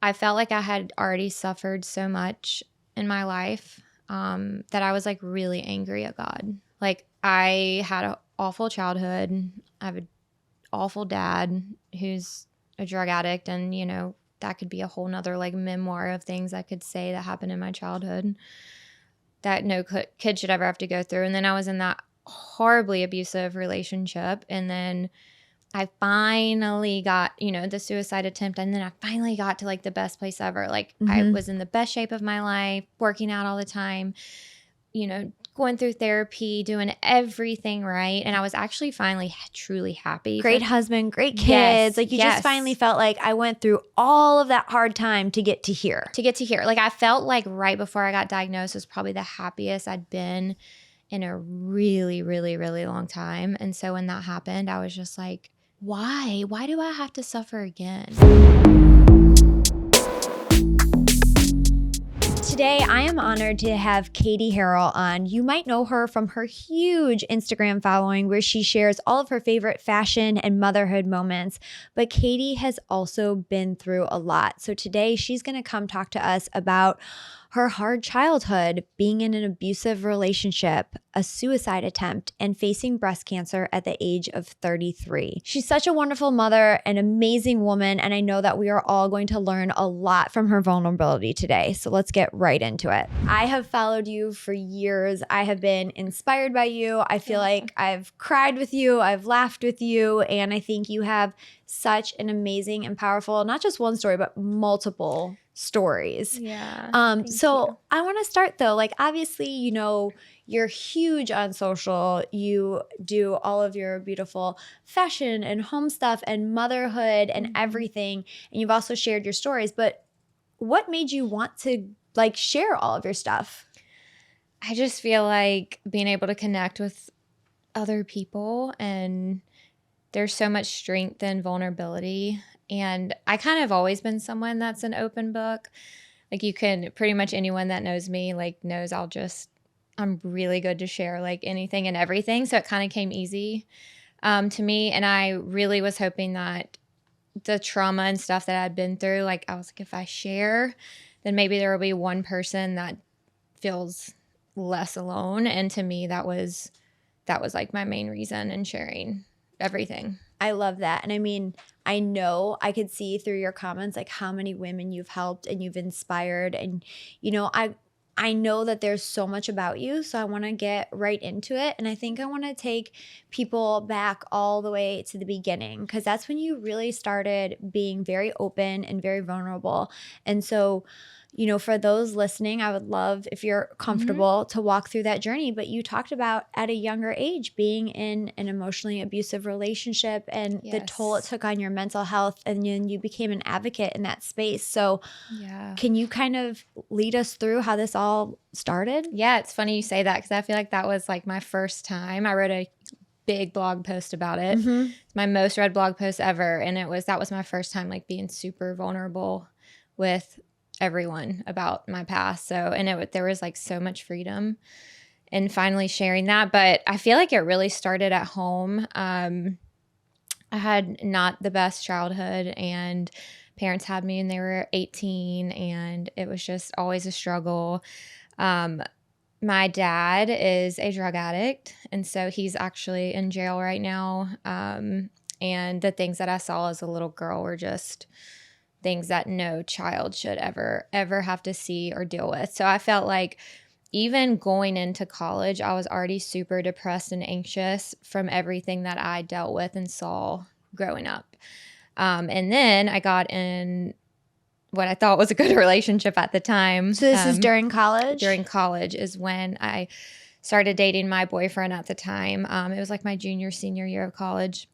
I felt like I had already suffered so much in my life that I was like really angry at God. Like I had an awful childhood. I have an awful dad who's a drug addict, and you know that could be a whole nother like memoir of things I could say that happened in my childhood that no kid should ever have to go through. And then I was in that horribly abusive relationship, and then I finally got, you know, the suicide attempt, and then I finally got to like the best place ever. Like I was in the best shape of my life, working out all the time, you know, going through therapy, doing everything right. And I was actually finally truly happy. Great husband, great kids. Yes, like you just finally felt like I went through all of that hard time to get to here. Like I felt like right before I got diagnosed was probably the happiest I'd been in a really, really, really long time. And so when that happened, I was just like, why? Why do I have to suffer again? Today, I am honored to have Katy Harrell on. You might know her from her huge Instagram following where she shares all of her favorite fashion and motherhood moments. But Katy has also been through a lot. So today, she's going to come talk to us about her hard childhood, being in an abusive relationship, a suicide attempt, and facing breast cancer at the age of 33. She's such a wonderful mother, an amazing woman, and I know that we are all going to learn a lot from her vulnerability today. So let's get right into it. I have followed you for years. I have been inspired by you. I feel like I've cried with you, I've laughed with you, and I think you have such an amazing and powerful, not just one story, but multiple stories. Yeah. So I want to start though, like obviously, you know, you're huge on social. You do all of your beautiful fashion and home stuff and motherhood and everything. And you've also shared your stories, but what made you want to like share all of your stuff? I just feel like being able to connect with other people, and there's so much strength in vulnerability. And I kind of always been someone that's an open book. Like you can pretty much anyone that knows me like knows I'm really good to share like anything and everything. So it kind of came easy to me. And I really was hoping that the trauma and stuff that I'd been through, like I was like, if I share, then maybe there will be one person that feels less alone. And to me, that was like my main reason in sharing everything. I love that. And I mean, I know I could see through your comments like how many women you've helped and you've inspired. And, you know, I know that there's so much about you. So I want to get right into it. And I think I want to take people back all the way to the beginning, because that's when you really started being very open and very vulnerable. And so, you know, for those listening, I would love, if you're comfortable, to walk through that journey. But you talked about at a younger age being in an emotionally abusive relationship and the toll it took on your mental health, and then you became an advocate in that space. So can you kind of lead us through how this all started? Yeah, it's funny you say that, because I feel like that was like my first time. I wrote a big blog post about it. It's my most read blog post ever. And that was my first time like being super vulnerable with everyone about my past. So, and there was like so much freedom in finally sharing that. But I feel like it really started at home. I had not the best childhood, and parents had me when they were 18, and it was just always a struggle. My dad is a drug addict, and so he's actually in jail right now. And the things that I saw as a little girl were just things that no child should ever have to see or deal with. So I felt like even going into college, I was already super depressed and anxious from everything that I dealt with and saw growing up. And then I got in what I thought was a good relationship at the time. So this is during college? During college is when I started dating my boyfriend at the time. It was like my senior year of college.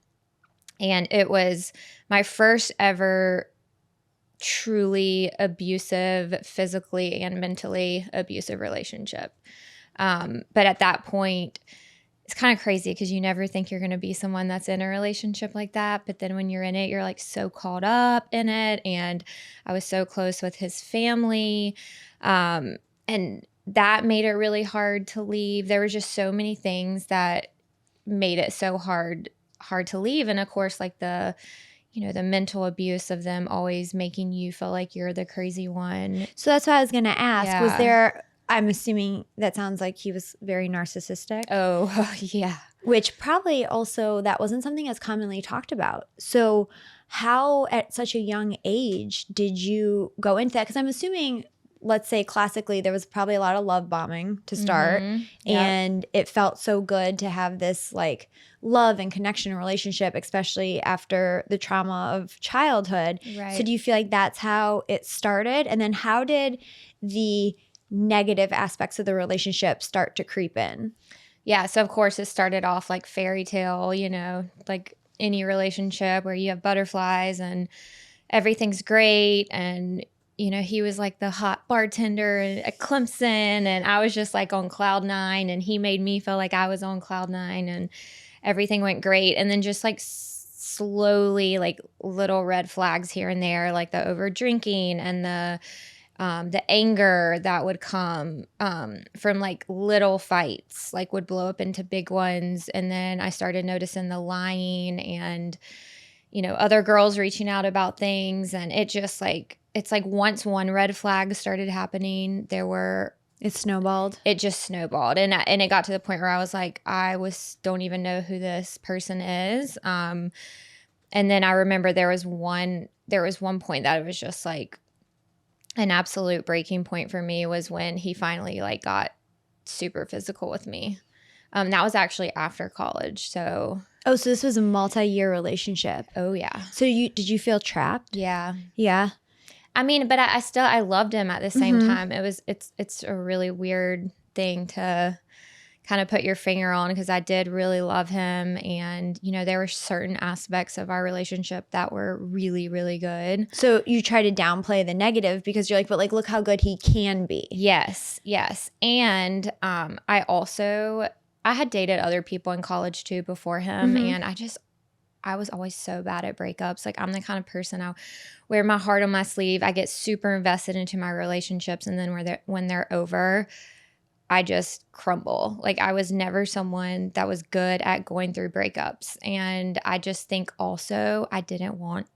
And it was my first ever truly abusive, physically and mentally abusive relationship. But at that point, it's kind of crazy because you never think you're going to be someone that's in a relationship like that. But then when you're in it, you're like so caught up in it. And I was so close with his family. And that made it really hard to leave. There were just so many things that made it so hard to leave. And of course, like the the mental abuse of them always making you feel like you're the crazy one. So that's what I was going to ask. Yeah. Was there, I'm assuming that sounds like he was very narcissistic. Oh, yeah. Which probably also, that wasn't something as commonly talked about. So how at such a young age did you go into that? Because I'm assuming, let's say classically, there was probably a lot of love bombing to start. Yep. And it felt so good to have this like love and connection and relationship, especially after the trauma of childhood. Right. So do you feel like that's how it started? And then how did the negative aspects of the relationship start to creep in? Yeah. So of course it started off like fairy tale, like any relationship where you have butterflies and everything's great. And, he was like the hot bartender at Clemson, and I was just like on cloud nine, and he made me feel like I was on cloud nine, and everything went great. And then just like slowly, like little red flags here and there, like the over drinking and the anger that would come from like little fights, like would blow up into big ones. And then I started noticing the lying and, other girls reaching out about things. And it just like, it's like once one red flag started happening, It snowballed. It just snowballed. And it got to the point where I was like, don't even know who this person is. And then I remember there was one point that it was just like, an absolute breaking point for me was when he finally like got super physical with me. That was actually after college. So this was a multi-year relationship. Oh yeah. So did you feel trapped? Yeah. Yeah. I mean, but I loved him at the same time. It's a really weird thing to kind of put your finger on, because I did really love him. And, there were certain aspects of our relationship that were really, really good. So you try to downplay the negative because you're like, but like, look how good he can be. Yes. And I had dated other people in college too before him. And I was always so bad at breakups. Like I'm the kind of person, I wear my heart on my sleeve. I get super invested into my relationships. And then when they're over, I just crumble. Like I was never someone that was good at going through breakups. And I just think also I didn't want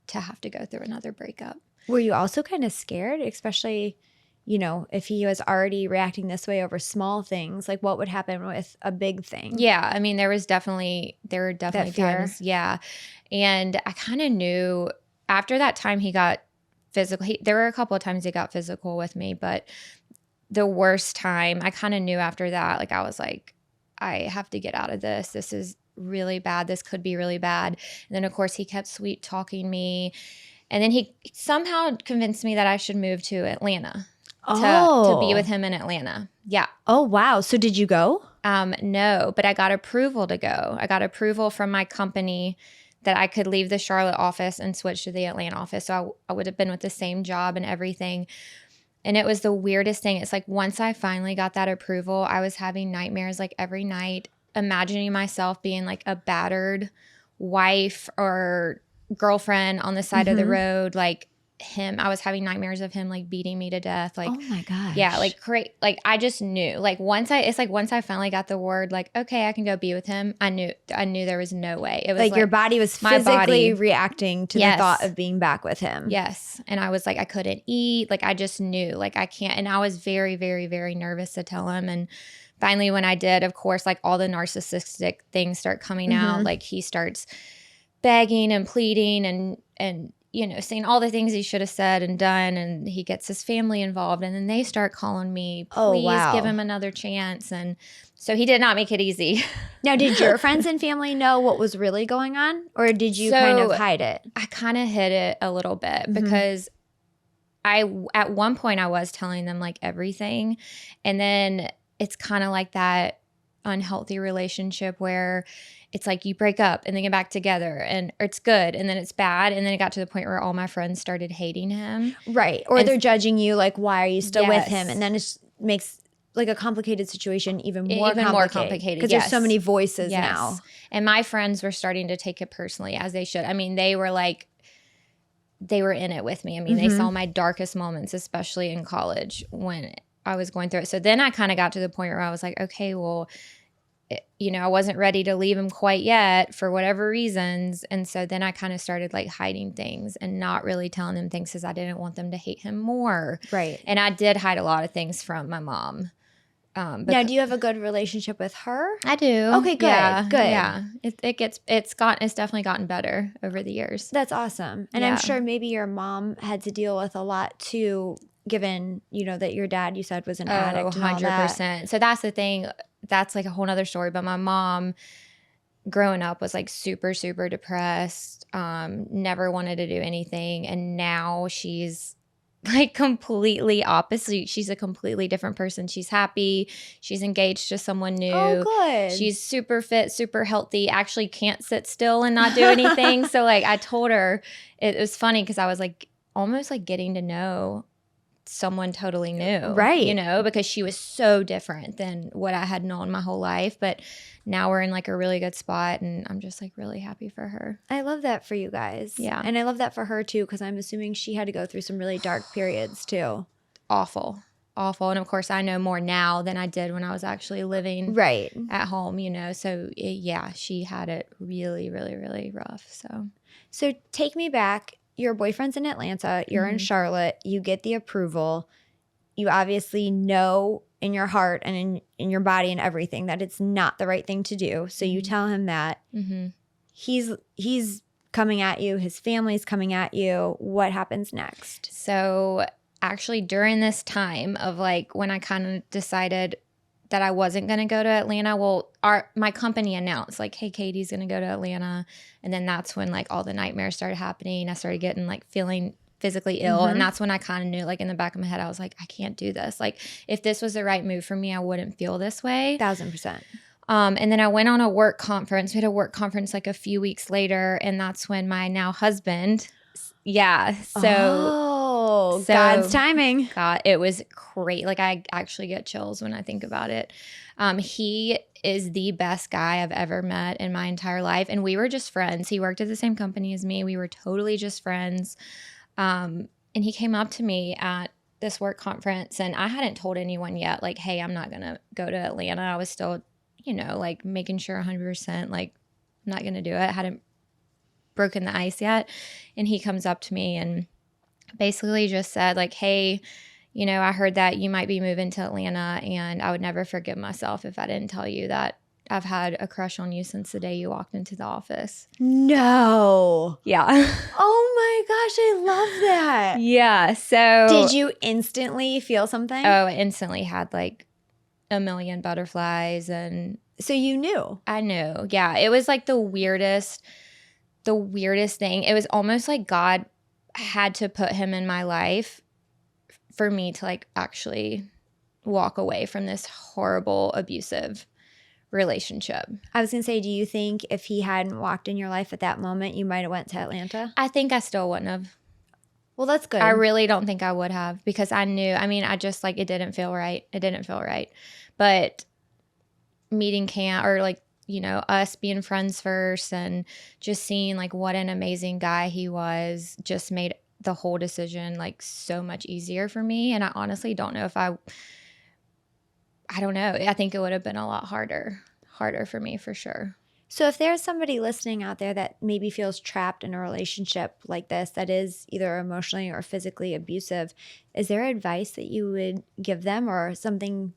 to have to go through another breakup. Were you also kind of scared, especially, if he was already reacting this way over small things, like what would happen with a big thing? Yeah. I mean, there were definitely times. Yeah. And I kind of knew after that time he got physical. There were a couple of times he got physical with me, but the worst time, I kind of knew after that, like I was like, I have to get out of this. This is really bad. This could be really bad. And then of course he kept sweet talking me. And then he somehow convinced me that I should move to Atlanta to be with him in Atlanta. Yeah. Oh, wow. So did you go? No, but I got approval to go. I got approval from my company that I could leave the Charlotte office and switch to the Atlanta office. So I would have been with the same job and everything. And it was the weirdest thing. It's like once I finally got that approval, I was having nightmares like every night, imagining myself being like a battered wife or girlfriend on the side of the road, like him. I was having nightmares of him like beating me to death. Like, oh my gosh. Yeah, like great. Like I just knew. Like once I finally got the word, like, okay, I can go be with him. I knew there was no way. It was like your body was physically reacting to the thought of being back with him. Yes. And I was like, I couldn't eat. Like I just knew, like I can't. And I was very, very, very nervous to tell him. And finally when I did, of course, like all the narcissistic things start coming out. Like he starts begging and pleading and saying all the things he should have said and done, and he gets his family involved, and then they start calling me, please give him another chance. And so he did not make it easy. Now, did your friends and family know what was really going on, or did you kind of hide it? I kind of hid it a little bit because at one point I was telling them like everything, and then it's kind of like that unhealthy relationship where it's like you break up and then get back together and it's good and then it's bad, and then it got to the point where all my friends started hating him. Right. Or they're judging you like, why are you still with him? And then it makes like a complicated situation even more complicated because there's so many voices now. And my friends were starting to take it personally, as they should. I mean, they were in it with me. I mean, they saw my darkest moments, especially in college when I was going through it. So then I kind of got to the point where I was like, okay, well, I wasn't ready to leave him quite yet for whatever reasons. And so then I kind of started like hiding things and not really telling them things because I didn't want them to hate him more. Right. And I did hide a lot of things from my mom. Now, do you have a good relationship with her? I do. Okay, good. Yeah, good. Yeah. It's definitely gotten better over the years. That's awesome. And I'm sure maybe your mom had to deal with a lot too, given, that your dad, you said, was an addict and 100%. So that's the thing. That's like a whole nother story. But my mom growing up was like super, super depressed, never wanted to do anything. And now she's like completely opposite. She's a completely different person. She's happy. She's engaged to someone new. Oh, good. She's super fit, super healthy, actually can't sit still and not do anything. So like I told her, it was funny because I was like almost like getting to know someone totally new. Right. Because she was so different than what I had known my whole life. But now we're in like a really good spot and I'm just like really happy for her. I love that for you guys. Yeah. And I love that for her too, because I'm assuming she had to go through some really dark periods too. Awful. And of course I know more now than I did when I was actually living right at home, So she had it really, really, really rough. So take me back. Your boyfriend's in Atlanta. You're in Charlotte. You get the approval. You obviously know in your heart and in your body and everything that it's not the right thing to do. So you tell him that. He's coming at you. His family's coming at you. What happens next? So actually during this time of like when I kind of decided that I wasn't going to go to Atlanta. Well, my company announced like, hey, Katy's going to go to Atlanta. And then that's when like all the nightmares started happening. I started getting like feeling physically ill. And that's when I kind of knew like in the back of my head, I was like, I can't do this. Like if this was the right move for me, I wouldn't feel this way. 1,000%. And then I went on a work conference. We had a work conference like a few weeks later. And that's when my now husband, So God's timing. God, it was great. Like I actually get chills when I think about it. He is the best guy I've ever met in my entire life. And we were just friends. He worked at the same company as me. We were totally just friends. And he came up to me at this work conference and I hadn't told anyone yet, like, hey, I'm not going to go to Atlanta. I was still, like making sure 100%, like I'm not going to do it. I hadn't broken the ice yet. And he comes up to me and basically just said like, hey, I heard that you might be moving to Atlanta and I would never forgive myself if I didn't tell you that I've had a crush on you since the day you walked into the office. No. Yeah. Oh my gosh, I love that. Yeah. So did you instantly feel something? Oh, I instantly had like a million butterflies. And so you knew? I knew. Yeah. It was like the weirdest thing. It was almost like God had to put him in my life for me to like actually walk away from this horrible abusive relationship. I was going to say, do you think if he hadn't walked in your life at that moment, you might have went to Atlanta? I think I still wouldn't have. Well, that's good. I really don't think I would have because I knew, I just like, it didn't feel right. But meeting Cam or like, us being friends first and just seeing like what an amazing guy he was just made the whole decision like so much easier for me. And I honestly don't know if I don't know. I think it would have been a lot harder for me for sure. So if there's somebody listening out there that maybe feels trapped in a relationship like this that is either emotionally or physically abusive, is there advice that you would give them or something,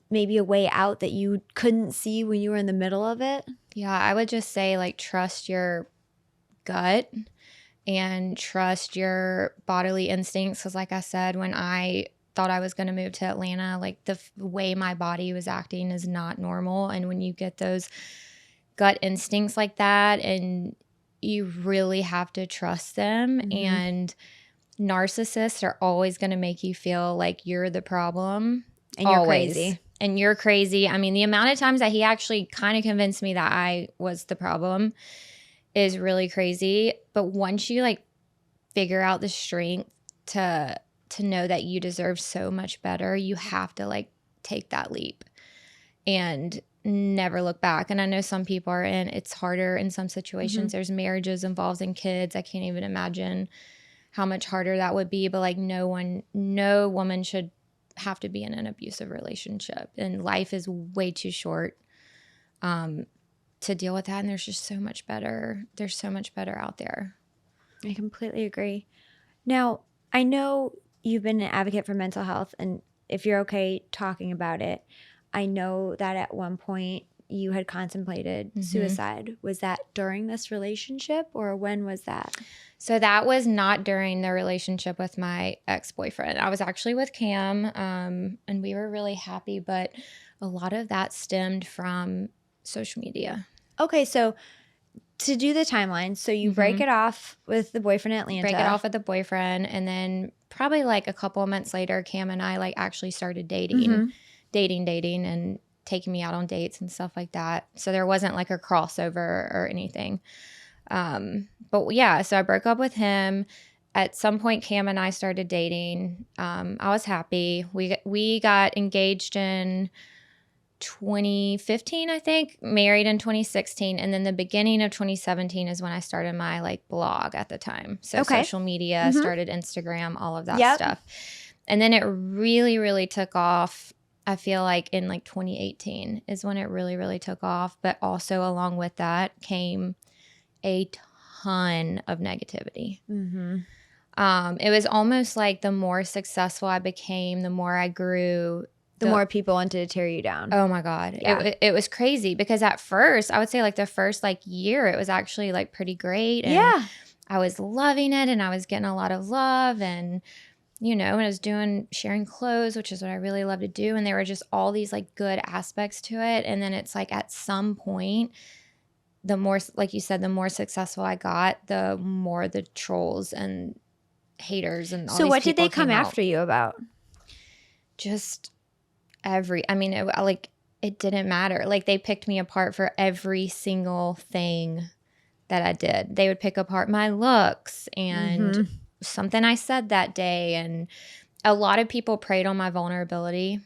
maybe a way out that you couldn't see when you were in the middle of it? Yeah, I would just say like trust your gut and trust your bodily instincts. Because like I said, when I thought I was going to move to Atlanta, like the way my body was acting is not normal. And when you get those gut instincts like that, and you really have to trust them. And narcissists are always going to make you feel like you're the problem. And you're crazy. And you're crazy. I mean, the amount of times that he actually kind of convinced me that I was the problem is really crazy. But once you like figure out the strength to know that you deserve so much better, you have to like take that leap and never look back. And I know some people it's harder in some situations. There's marriages involved in kids. I can't even imagine how much harder that would be. But like no woman should have to be in an abusive relationship, and life is way too short to deal with that. And there's just so much better. There's so much better out there. I completely agree. Now, I know you've been an advocate for mental health, and if you're okay talking about it, I know that at one point you had contemplated suicide. Was that during this relationship, or when was that? So that was not during the relationship with my ex-boyfriend. I was actually with Cam, and we were really happy, but a lot of that stemmed from social media. Okay, so to do the timeline, so you break it off with the boyfriend in Atlanta. Break it off with the boyfriend, and then probably like a couple of months later, Cam and I like actually started dating, and taking me out on dates and stuff like that. So there wasn't like a crossover or anything. But yeah, so I broke up with him. At some point, Cam and I started dating. I was happy. We got engaged in 2015, I think, married in 2016, and then the beginning of 2017 is when I started my like blog at the time. So social media, started Instagram, all of that stuff. And then it really, really took off. I feel like in like 2018 is when it really, really took off. But also along with that came a ton of negativity. It was almost like the more successful I became, the more I grew, the more people wanted to tear you down. Oh my God. Yeah. It was crazy because at first, I would say like the first like year, it was actually like pretty great. And I was loving it, and I was getting a lot of love, and you know, and I was sharing clothes, which is what I really love to do. And there were just all these like good aspects to it. And then it's like at some point, the more, like you said, the more successful I got, the more the trolls and haters and all So these what did people they come came out. after you about? Just it didn't matter. Like they picked me apart for every single thing that I did. They would pick apart my looks and something I said that day. And a lot of people preyed on my vulnerability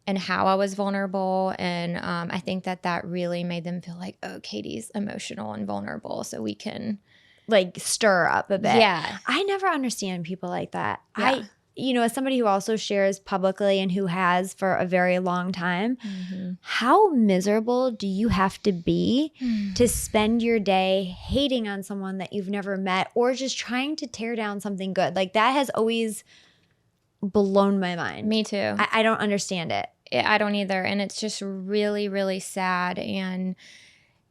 and how I was vulnerable. And I think that really made them feel like, oh, Katy's emotional and vulnerable, so we can like stir up a bit. Yeah. I never understand people like that. Yeah. As somebody who also shares publicly and who has for a very long time, how miserable do you have to be to spend your day hating on someone that you've never met or just trying to tear down something good? Like that has always blown my mind. Me too. I don't understand it. I don't either. And it's just really, really sad. And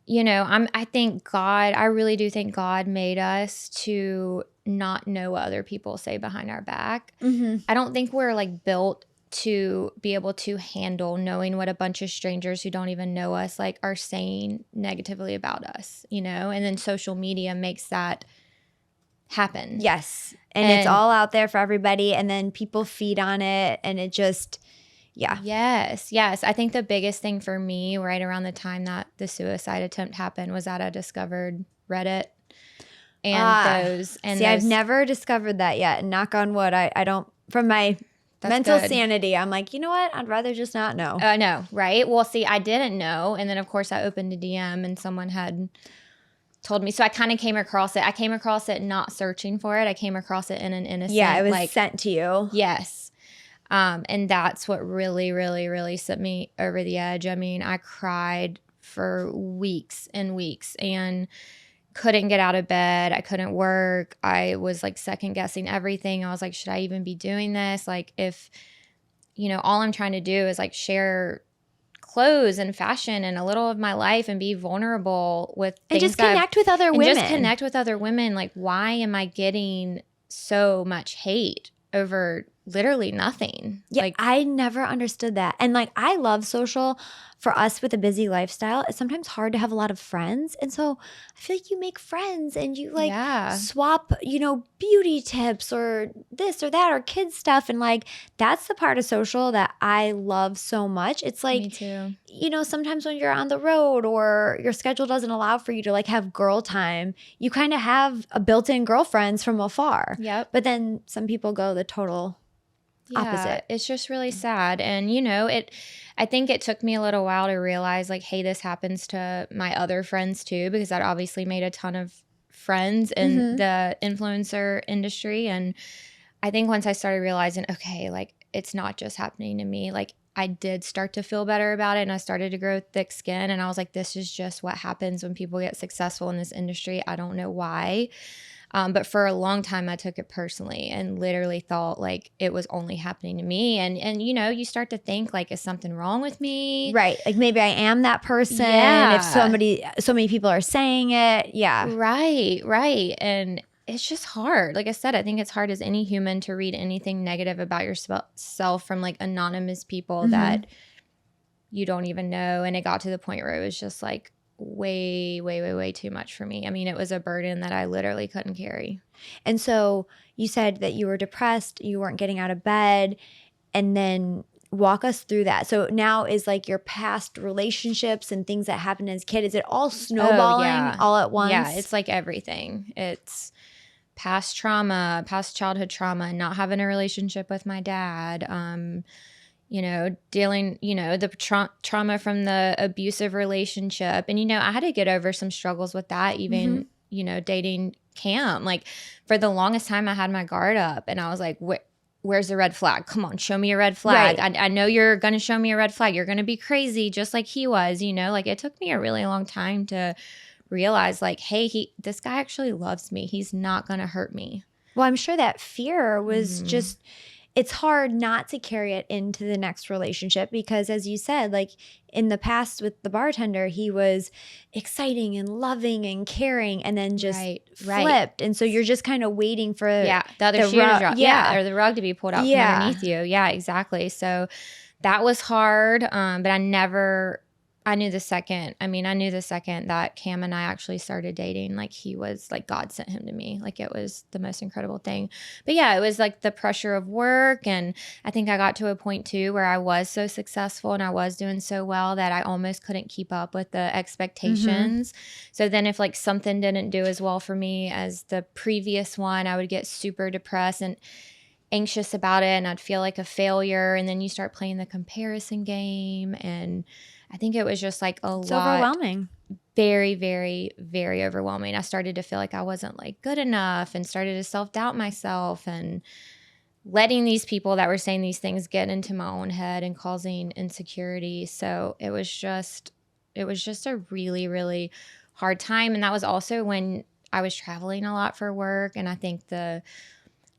you know, I really do think God made us to not know what other people say behind our back. I don't think we're like built to be able to handle knowing what a bunch of strangers who don't even know us like are saying negatively about us, you know? And then social media makes that happen. Yes. And it's all out there for everybody, and then people feed on it, and it just Yes. I think the biggest thing for me right around the time that the suicide attempt happened was that I discovered Reddit and I've never discovered that yet. And knock on wood, I don't, from my mental sanity, I'm like, you know what? I'd rather just not know. No, right? Well, see, I didn't know. And then, of course, I opened a DM and someone had told me. So I kind of came across it. I came across it not searching for it. I came across it in an innocent. Yeah, it was sent to you. Yes. And that's what really, really, really set me over the edge. I mean, I cried for weeks and weeks and couldn't get out of bed. I couldn't work. I was like second guessing everything. I was like, should I even be doing this? Like if, you know, all I'm trying to do is like share clothes and fashion and a little of my life and be vulnerable with things. And just connect with other women. Just connect with other women. Like, why am I getting so much hate over literally nothing? Yeah, like I never understood that. And like, I love social. For us with a busy lifestyle, it's sometimes hard to have a lot of friends. And so I feel like you make friends and you like swap, you know, beauty tips or this or that or kids stuff. And like, that's the part of social that I love so much. It's like, me too. You know, sometimes when you're on the road or your schedule doesn't allow for you to like have girl time, you kind of have a built-in girlfriends from afar. Yep. But then some people go the total opposite. It's just really sad. And, you know, I think it took me a little while to realize like, hey, this happens to my other friends too, because I'd obviously made a ton of friends in the influencer industry. And I think once I started realizing, okay, like it's not just happening to me, like I did start to feel better about it, and I started to grow thick skin, and I was like, this is just what happens when people get successful in this industry. I don't know why. But for a long time, I took it personally and literally thought like it was only happening to me. And you know, you start to think like, is something wrong with me? Right. Like maybe I am that person. Yeah. If so many people are saying it. Yeah. Right. And it's just hard. Like I said, I think it's hard as any human to read anything negative about yourself from like anonymous people that you don't even know. And it got to the point where it was just like way too much for me. I mean, it was a burden that I literally couldn't carry. And so you said that you were depressed, you weren't getting out of bed, and then walk us through that. So now is like your past relationships and things that happened as a kid, is it all snowballing all at once? Yeah, it's like everything. It's past trauma, past childhood trauma, not having a relationship with my dad, you know, dealing, you know, the trauma from the abusive relationship. And, you know, I had to get over some struggles with that, even, you know, dating Cam. Like for the longest time, I had my guard up and I was like, where's the red flag? Come on, show me a red flag. Right. I know you're going to show me a red flag. You're going to be crazy just like he was, you know, like it took me a really long time to realize like, hey, this guy actually loves me. He's not going to hurt me. Well, I'm sure that fear was just, it's hard not to carry it into the next relationship because as you said, like in the past with the bartender, he was exciting and loving and caring and then just flipped. And so you're just kind of waiting for the other shoe to drop. Or the rug to be pulled out from underneath you. Yeah, exactly. So that was hard. But I knew the second that Cam and I actually started dating, like he was like God sent him to me. Like it was the most incredible thing. But yeah, it was like the pressure of work. And I think I got to a point too where I was so successful and I was doing so well that I almost couldn't keep up with the expectations. So then if like something didn't do as well for me as the previous one, I would get super depressed and anxious about it and I'd feel like a failure. And then you start playing the comparison game and I think it was just like it's overwhelming. Very, very, very overwhelming. I started to feel like I wasn't like good enough and started to self-doubt myself and letting these people that were saying these things get into my own head and causing insecurity. So it was just a really, really hard time. And that was also when I was traveling a lot for work. And I think the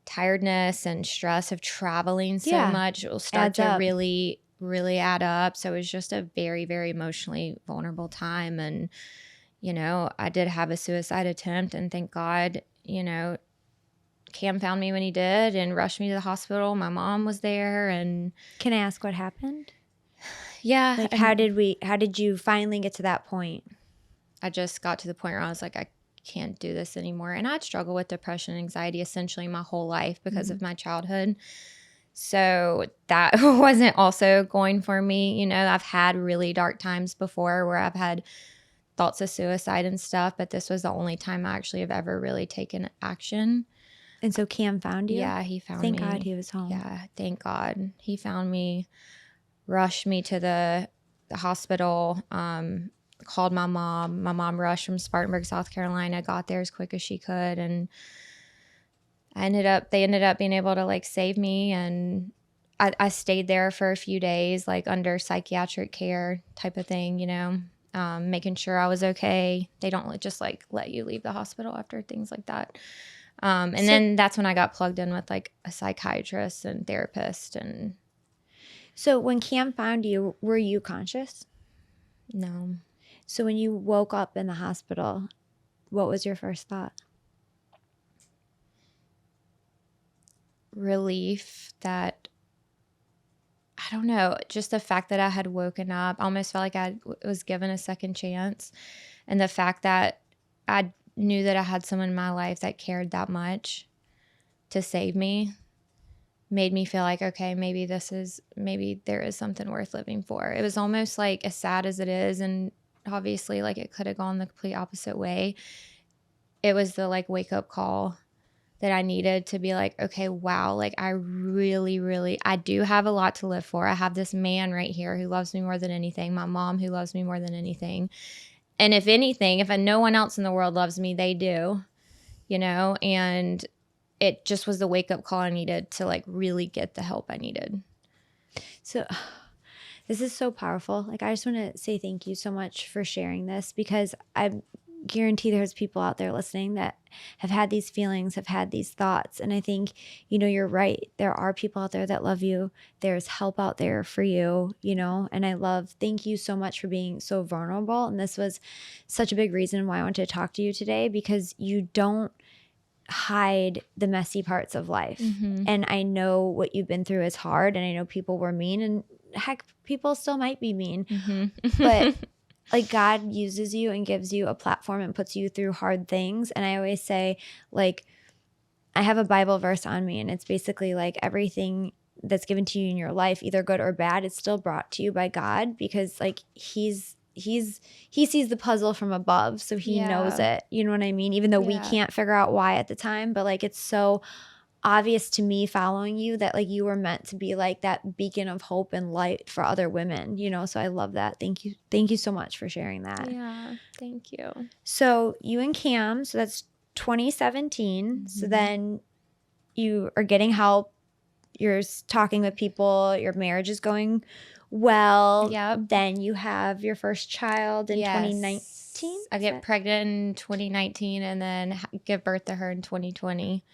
tiredness and stress of traveling so much will start to really add up. So it was just a very, very emotionally vulnerable time. And, you know, I did have a suicide attempt and thank God, you know, Cam found me when he did and rushed me to the hospital. My mom was there. And can I ask what happened? Yeah. Like how did you finally get to that point? I just got to the point where I was like, I can't do this anymore. And I'd struggled with depression and anxiety essentially my whole life because of my childhood. So that wasn't also going for me. You know, I've had really dark times before where I've had thoughts of suicide and stuff, but this was the only time I actually have ever really taken action. And so Cam found you? Yeah, he found me. Thank God he was home. Yeah, thank God. He found me, rushed me to the hospital, called my mom. My mom rushed from Spartanburg, South Carolina, got there as quick as she could, and they ended up being able to like save me. And I stayed there for a few days, like under psychiatric care type of thing, you know, making sure I was okay. They don't just like let you leave the hospital after things like that. Then that's when I got plugged in with like a psychiatrist and therapist. And so when Cam found you, were you conscious? No. So when you woke up in the hospital, what was your first thought? Relief that, I don't know, just the fact that I had woken up, I almost felt like I was given a second chance. And the fact that I knew that I had someone in my life that cared that much to save me made me feel like, okay, maybe there is something worth living for. It was almost like, as sad as it is, and obviously like it could have gone the complete opposite way, it was the like wake up call that I needed to be like, okay, wow, like I really, really, I do have a lot to live for. I have this man right here who loves me more than anything, my mom who loves me more than anything. And if anything, if no one else in the world loves me, they do, you know? And it just was the wake up call I needed to like really get the help I needed. So This is so powerful. Like, I just want to say thank you so much for sharing this, because I guarantee there's people out there listening that have had these feelings, have had these thoughts. And I think, you're right. There are people out there that love you. There's help out there for you, and thank you so much for being so vulnerable. And this was such a big reason why I wanted to talk to you today, because you don't hide the messy parts of life. And I know what you've been through is hard, and I know people were mean, and heck, people still might be mean, but like, God uses you and gives you a platform and puts you through hard things. And I always say, like, I have a Bible verse on me, and it's basically like everything that's given to you in your life, either good or bad, it's still brought to you by God, because like he sees the puzzle from above, so he knows it. You know what I mean? Even though we can't figure out why at the time, but like, it's so obvious to me following you that like you were meant to be like that beacon of hope and light for other women, so I love that. Thank you so much for sharing that. Yeah, thank you. So you and Cam, so that's 2017. So then you are getting help, you're talking with people, your marriage is going well. Then you have your first child in 2019. I get pregnant in 2019 and then give birth to her in 2020.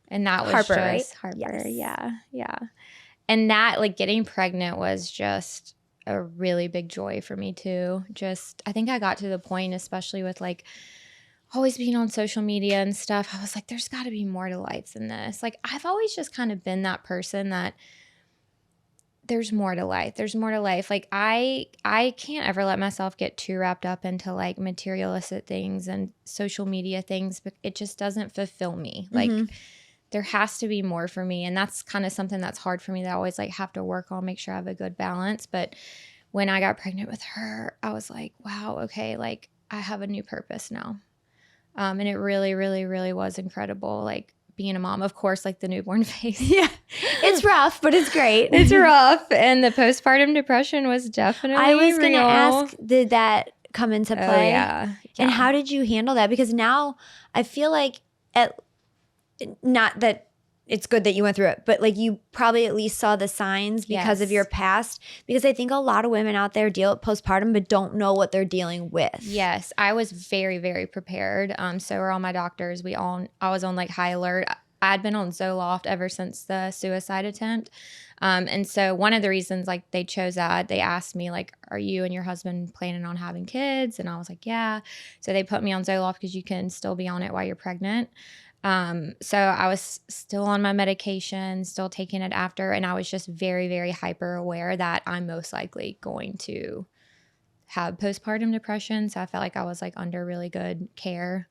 And that was Harper, just right? Harper. Yes. Yeah. And that, like, getting pregnant was just a really big joy for me too. I think I got to the point, especially with like always being on social media and stuff, I was like, there's got to be more to life than this. Like, I've always just kind of been that person that there's more to life. There's more to life. Like, I can't ever let myself get too wrapped up into like materialistic things and social media things, but it just doesn't fulfill me. Like, there has to be more for me. And that's kind of something that's hard for me that I always like have to work on, make sure I have a good balance. But when I got pregnant with her, I was like, wow, okay, like I have a new purpose now. And it really, really, really was incredible. Like, being a mom, of course, like the newborn phase. Yeah. It's rough, but it's great. It's rough. And the postpartum depression was definitely I was going to real. ask, did that come into play? Oh, yeah. And how did you handle that? Because now I feel like, not that it's good that you went through it, but like you probably at least saw the signs because of your past. Because I think a lot of women out there deal with postpartum but don't know what they're dealing with. Yes, I was very, very prepared. So were all my doctors. I was on like high alert. I'd been on Zoloft ever since the suicide attempt. And so one of the reasons like they chose that, they asked me like, are you and your husband planning on having kids? And I was like, yeah. So they put me on Zoloft because you can still be on it while you're pregnant. So I was still on my medication, still taking it after, and I was just very, very hyper aware that I'm most likely going to have postpartum depression. So I felt like I was like under really good care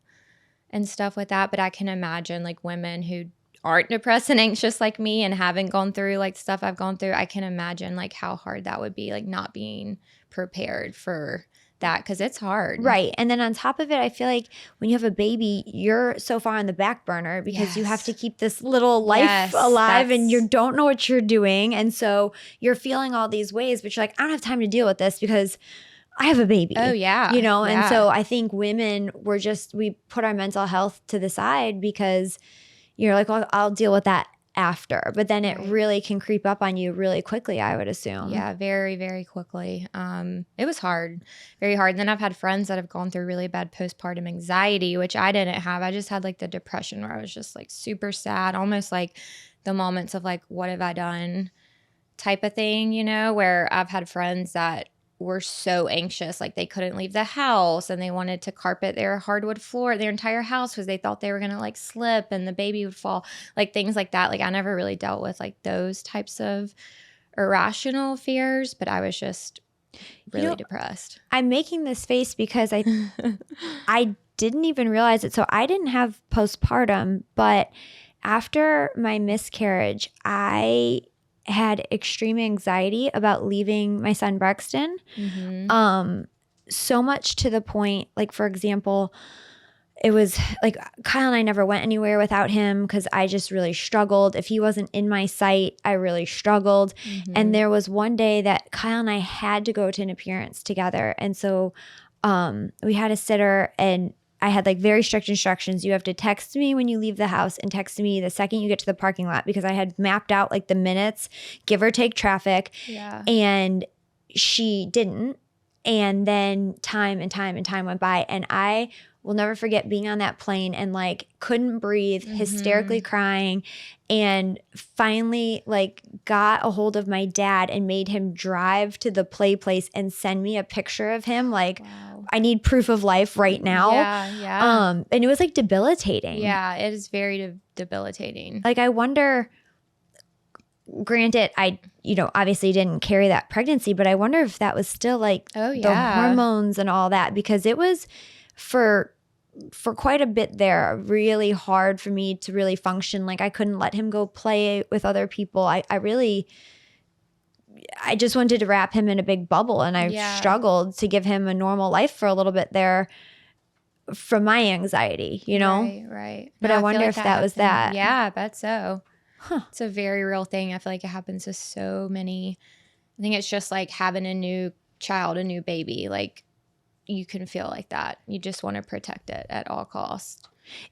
and stuff with that. But I can imagine like women who aren't depressed and anxious like me and haven't gone through like stuff I've gone through. I can imagine like how hard that would be, like not being prepared for that, because it's hard. Right. And then on top of it, I feel like when you have a baby, you're so far on the back burner because you have to keep this little life alive and you don't know what you're doing. And so you're feeling all these ways, but you're like, I don't have time to deal with this because I have a baby. Oh, yeah. And so I think women we put our mental health to the side because you're like, well, I'll deal with that after. But then it really can creep up on you really quickly, I would assume. Yeah, very, very quickly. It was hard, very hard. And then I've had friends that have gone through really bad postpartum anxiety, which I didn't have. I just had like the depression where I was just like super sad, almost like the moments of like, what have I done type of thing, where I've had friends that were so anxious, like they couldn't leave the house and they wanted to carpet their hardwood floor, their entire house, because they thought they were going to like slip and the baby would fall, like things like that. Like I never really dealt with like those types of irrational fears, but I was just really depressed. I'm making this face because I didn't even realize it. So I didn't have postpartum, but after my miscarriage, I had extreme anxiety about leaving my son Braxton. So much to the point, like for example, it was like Kyle and I never went anywhere without him because I just really struggled. If he wasn't in my sight, I really struggled. And there was one day that Kyle and I had to go to an appearance together. And so we had a sitter and I had like very strict instructions. You have to text me when you leave the house and text me the second you get to the parking lot, because I had mapped out like the minutes, give or take traffic. Yeah. And she didn't. And then time and time and time went by. And I will never forget being on that plane and like couldn't breathe, hysterically crying, and finally like got a hold of my dad and made him drive to the play place and send me a picture of him. Like, wow. I need proof of life right now. Yeah. And it was like debilitating. Yeah, it is very debilitating. Like, I wonder, granted, I, obviously didn't carry that pregnancy, but I wonder if that was still like the hormones and all that, because it was for quite a bit there really hard for me to really function. Like, I couldn't let him go play with other people. I just wanted to wrap him in a big bubble, and I struggled to give him a normal life for a little bit there from my anxiety, Right. But I wonder if that was that. Yeah, I bet so. It's a very real thing. I feel like it happens to so many. I think it's just like having a new child, a new baby. Like, you can feel like that. You just want to protect it at all costs.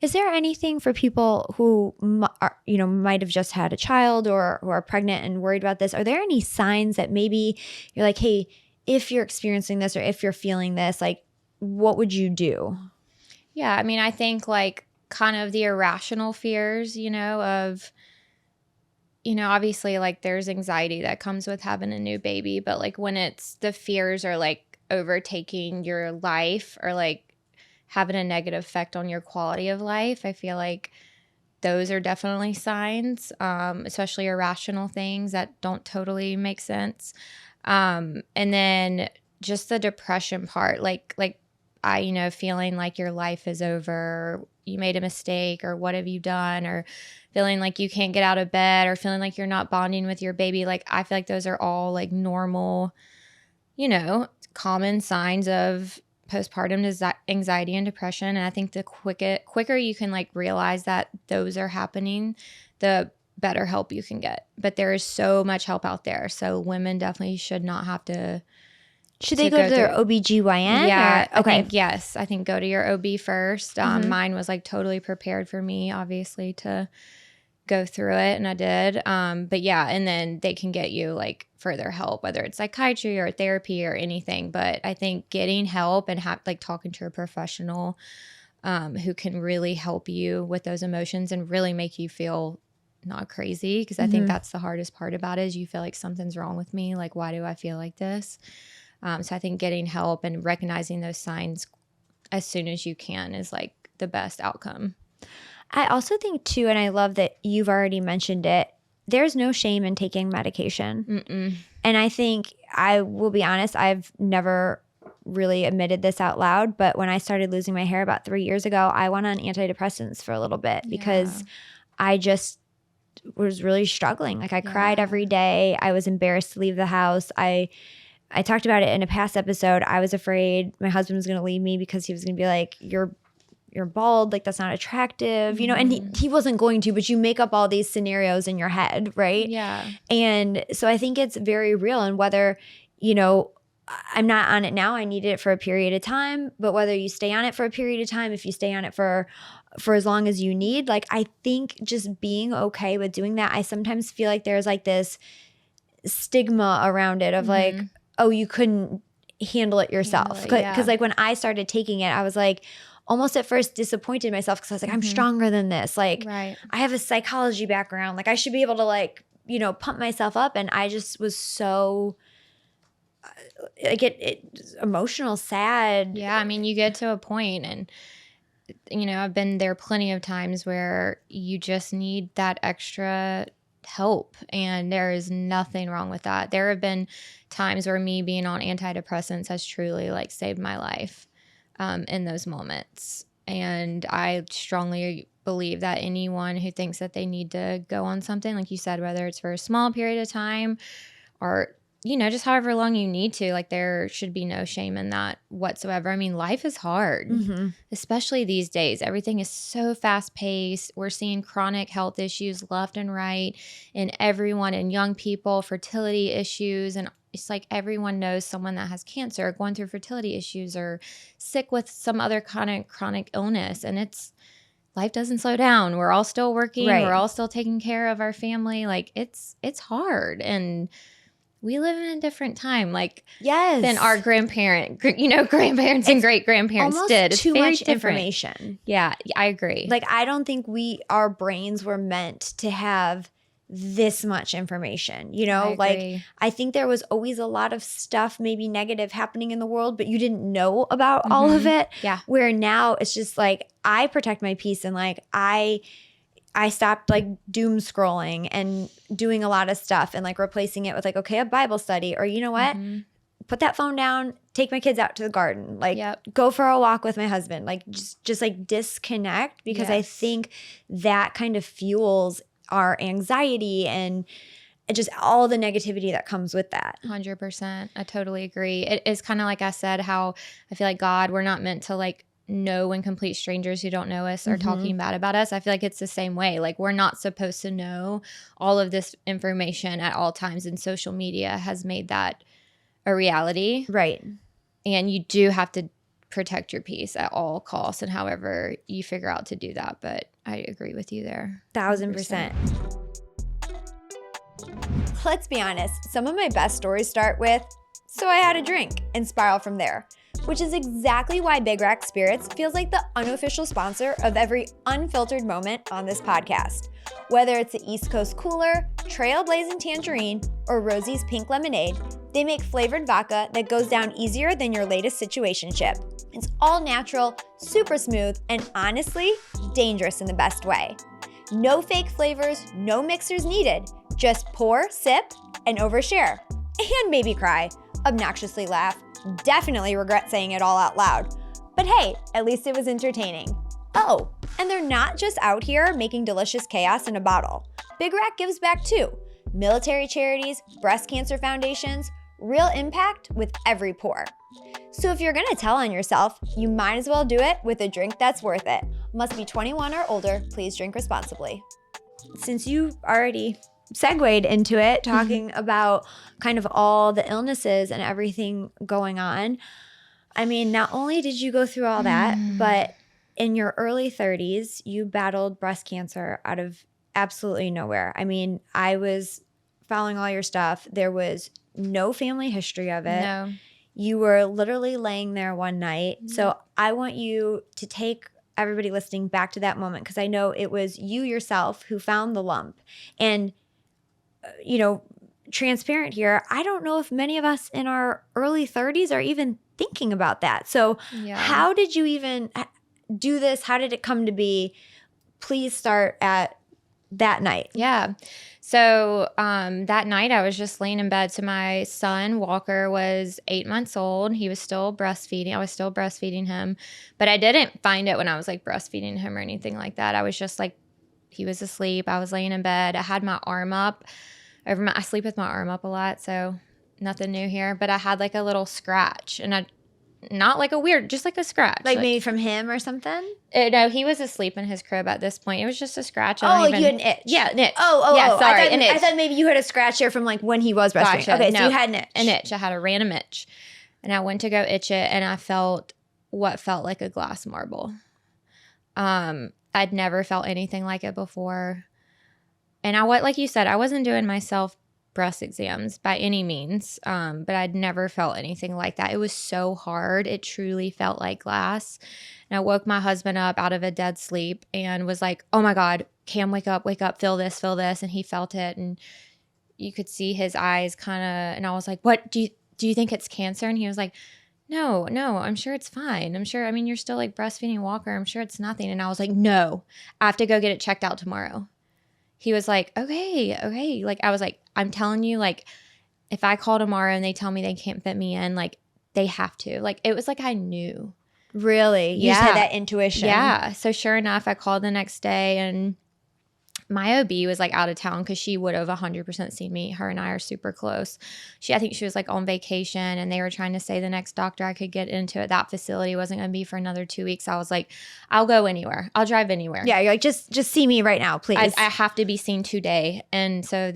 Is there anything for people who are, might have just had a child or who are pregnant and worried about this? Are there any signs that maybe you're like, hey, if you're experiencing this or if you're feeling this, like, what would you do? Yeah, I mean, I think like kind of the irrational fears, of, obviously like there's anxiety that comes with having a new baby, but like when it's the fears are like overtaking your life or like having a negative effect on your quality of life, I feel like those are definitely signs, especially irrational things that don't totally make sense. And then just the depression part, like I, feeling like your life is over, you made a mistake, or what have you done, or feeling like you can't get out of bed, or feeling like you're not bonding with your baby. Like, I feel like those are all like normal, common signs of postpartum anxiety and depression. And I think the quicker you can like realize that those are happening, the better help you can get. But there is so much help out there. So women definitely should not have to. Should they go to their OBGYN? Yeah. Okay. I think go to your OB first. Mine was like totally prepared for me, obviously, to go through it, and I did. But yeah, and then they can get you like further help, whether it's psychiatry or therapy or anything. But I think getting help and like talking to a professional who can really help you with those emotions and really make you feel not crazy, because I think that's the hardest part about it, is you feel like something's wrong with me. Like, why do I feel like this? So I think getting help and recognizing those signs as soon as you can is like the best outcome. I also think too, and I love that you've already mentioned it, there's no shame in taking medication. Mm-mm. And I think, I will be honest, I've never really admitted this out loud, but when I started losing my hair about 3 years ago, I went on antidepressants for a little bit because I just was really struggling. Like, I cried every day. I was embarrassed to leave the house. I talked about it in a past episode. I was afraid my husband was going to leave me because he was going to be like, you're bald, like that's not attractive, and he wasn't going to, but you make up all these scenarios in your head, right? Yeah. And so I think it's very real, and whether, I'm not on it now, I needed it for a period of time, but whether you stay on it for a period of time, if you stay on it for as long as you need, like, I think just being okay with doing that. I sometimes feel like there's like this stigma around it of like, oh, you couldn't handle it yourself. Because like when I started taking it, I was like almost at first disappointed in myself, because I was like, I'm stronger than this. Like, I have a psychology background. Like, I should be able to like, pump myself up. And I just was so like it emotional, sad. Yeah. I mean, you get to a point, and I've been there plenty of times where you just need that extra help, and there is nothing wrong with that. There have been times where me being on antidepressants has truly like saved my life in those moments. And I strongly believe that anyone who thinks that they need to go on something, like you said, whether it's for a small period of time or just however long you need to, like, there should be no shame in that whatsoever. I mean, life is hard, especially these days. Everything is so fast paced. We're seeing chronic health issues left and right in everyone, in young people, fertility issues. And it's like everyone knows someone that has cancer, going through fertility issues, or sick with some other kind of chronic illness. And life doesn't slow down. We're all still working. We're all still taking care of our family. Like, it's hard. And we live in a different time, like Yes. than our grandparents and great grandparents almost did. It's too very much different. information. Yeah, I agree. Like, I don't think our brains were meant to have this much information, you know? I agree. Like, I think there was always a lot of stuff, maybe negative, happening in the world, but you didn't know about all of it. Yeah. Where now it's just like, I protect my peace, and like, I stopped like doom scrolling and doing a lot of stuff and like replacing it with like, okay, a Bible study, or you know what? Put that phone down, take my kids out to the garden, like go for a walk with my husband, like just like disconnect, because I think that kind of fuels our anxiety and just all the negativity that comes with that. 100%. I totally agree. It is kind of like I said, how I feel like God, we're not meant to like know when complete strangers who don't know us are talking bad about us. I feel like it's the same way. Like, we're not supposed to know all of this information at all times, and social media has made that a reality. Right. And you do have to protect your peace at all costs, and however you figure out to do that. But I agree with you there. 1000%. Let's be honest, some of my best stories start with, so I had a drink, and spiral from there. Which is exactly why Big Rack Spirits feels like the unofficial sponsor of every unfiltered moment on this podcast. Whether it's the East Coast Cooler, Trailblazing Tangerine, or Rosie's Pink Lemonade, they make flavored vodka that goes down easier than your latest situationship. It's all natural, super smooth, and honestly, dangerous in the best way. No fake flavors, no mixers needed. Just pour, sip, and overshare. And maybe cry, obnoxiously laugh, definitely regret saying it all out loud. But hey, at least it was entertaining. Oh, and they're not just out here making delicious chaos in a bottle. Big Rack gives back too. Military charities, breast cancer foundations, real impact with every pour. So if you're gonna tell on yourself, you might as well do it with a drink that's worth it. Must be 21 or older, please drink responsibly. Since you already segued into it, talking about kind of all the illnesses and everything going on. I mean, not only did you go through all that, but in your early 30s, you battled breast cancer out of absolutely nowhere. I mean, I was following all your stuff. There was no family history of it. No. You were literally laying there one night. So I want you to take everybody listening back to that moment, because I know it was you yourself who found the lump. And you know, transparent here, I don't know if many of us in our early 30s are even thinking about that. So how did you even do this? How did it come to be? Please start at that night. Yeah. So that night I was just laying in bed. So my son, Walker, was 8 months old. He was still breastfeeding. I was still breastfeeding him. But I didn't find it when I was like breastfeeding him or anything like that. I was just like, he was asleep. I was laying in bed. I had my arm up. I sleep with my arm up a lot, so nothing new here. But I had like a little scratch, and not like a weird, just like a scratch. Like maybe from him or something? No, he was asleep in his crib at this point. It was just a scratch. You had an itch. Yeah, an itch. Sorry, an itch. I thought maybe you had a scratch here from like when he was breastfeeding. Gotcha. Okay, no, so you had an itch. An itch. I had a random itch. And I went to go itch it, and I felt what felt like a glass marble. I'd never felt anything like it before. And like you said, I wasn't doing myself breast exams by any means, but I'd never felt anything like that. It was so hard. It truly felt like glass. And I woke my husband up out of a dead sleep and was like, oh my God, Cam, wake up, feel this. And he felt it. And you could see his eyes kind of, and I was like, what, do you think it's cancer? And he was like, no, I'm sure it's fine. You're still like breastfeeding Walker. I'm sure it's nothing. And I was like, no, I have to go get it checked out tomorrow. He was like, okay. Like, I was like, I'm telling you, like, if I call tomorrow and they tell me they can't fit me in, like, they have to. Like, it was like I knew. Really? You just had that intuition. Yeah. So sure enough, I called the next day, and my OB was like out of town because she would have 100% seen me. Her and I are super close. I think she was like on vacation, and they were trying to say the next doctor I could get into at that facility wasn't going to be for another 2 weeks. I was like, I'll go anywhere. I'll drive anywhere. Yeah, you're like, just see me right now, please. I have to be seen today. And so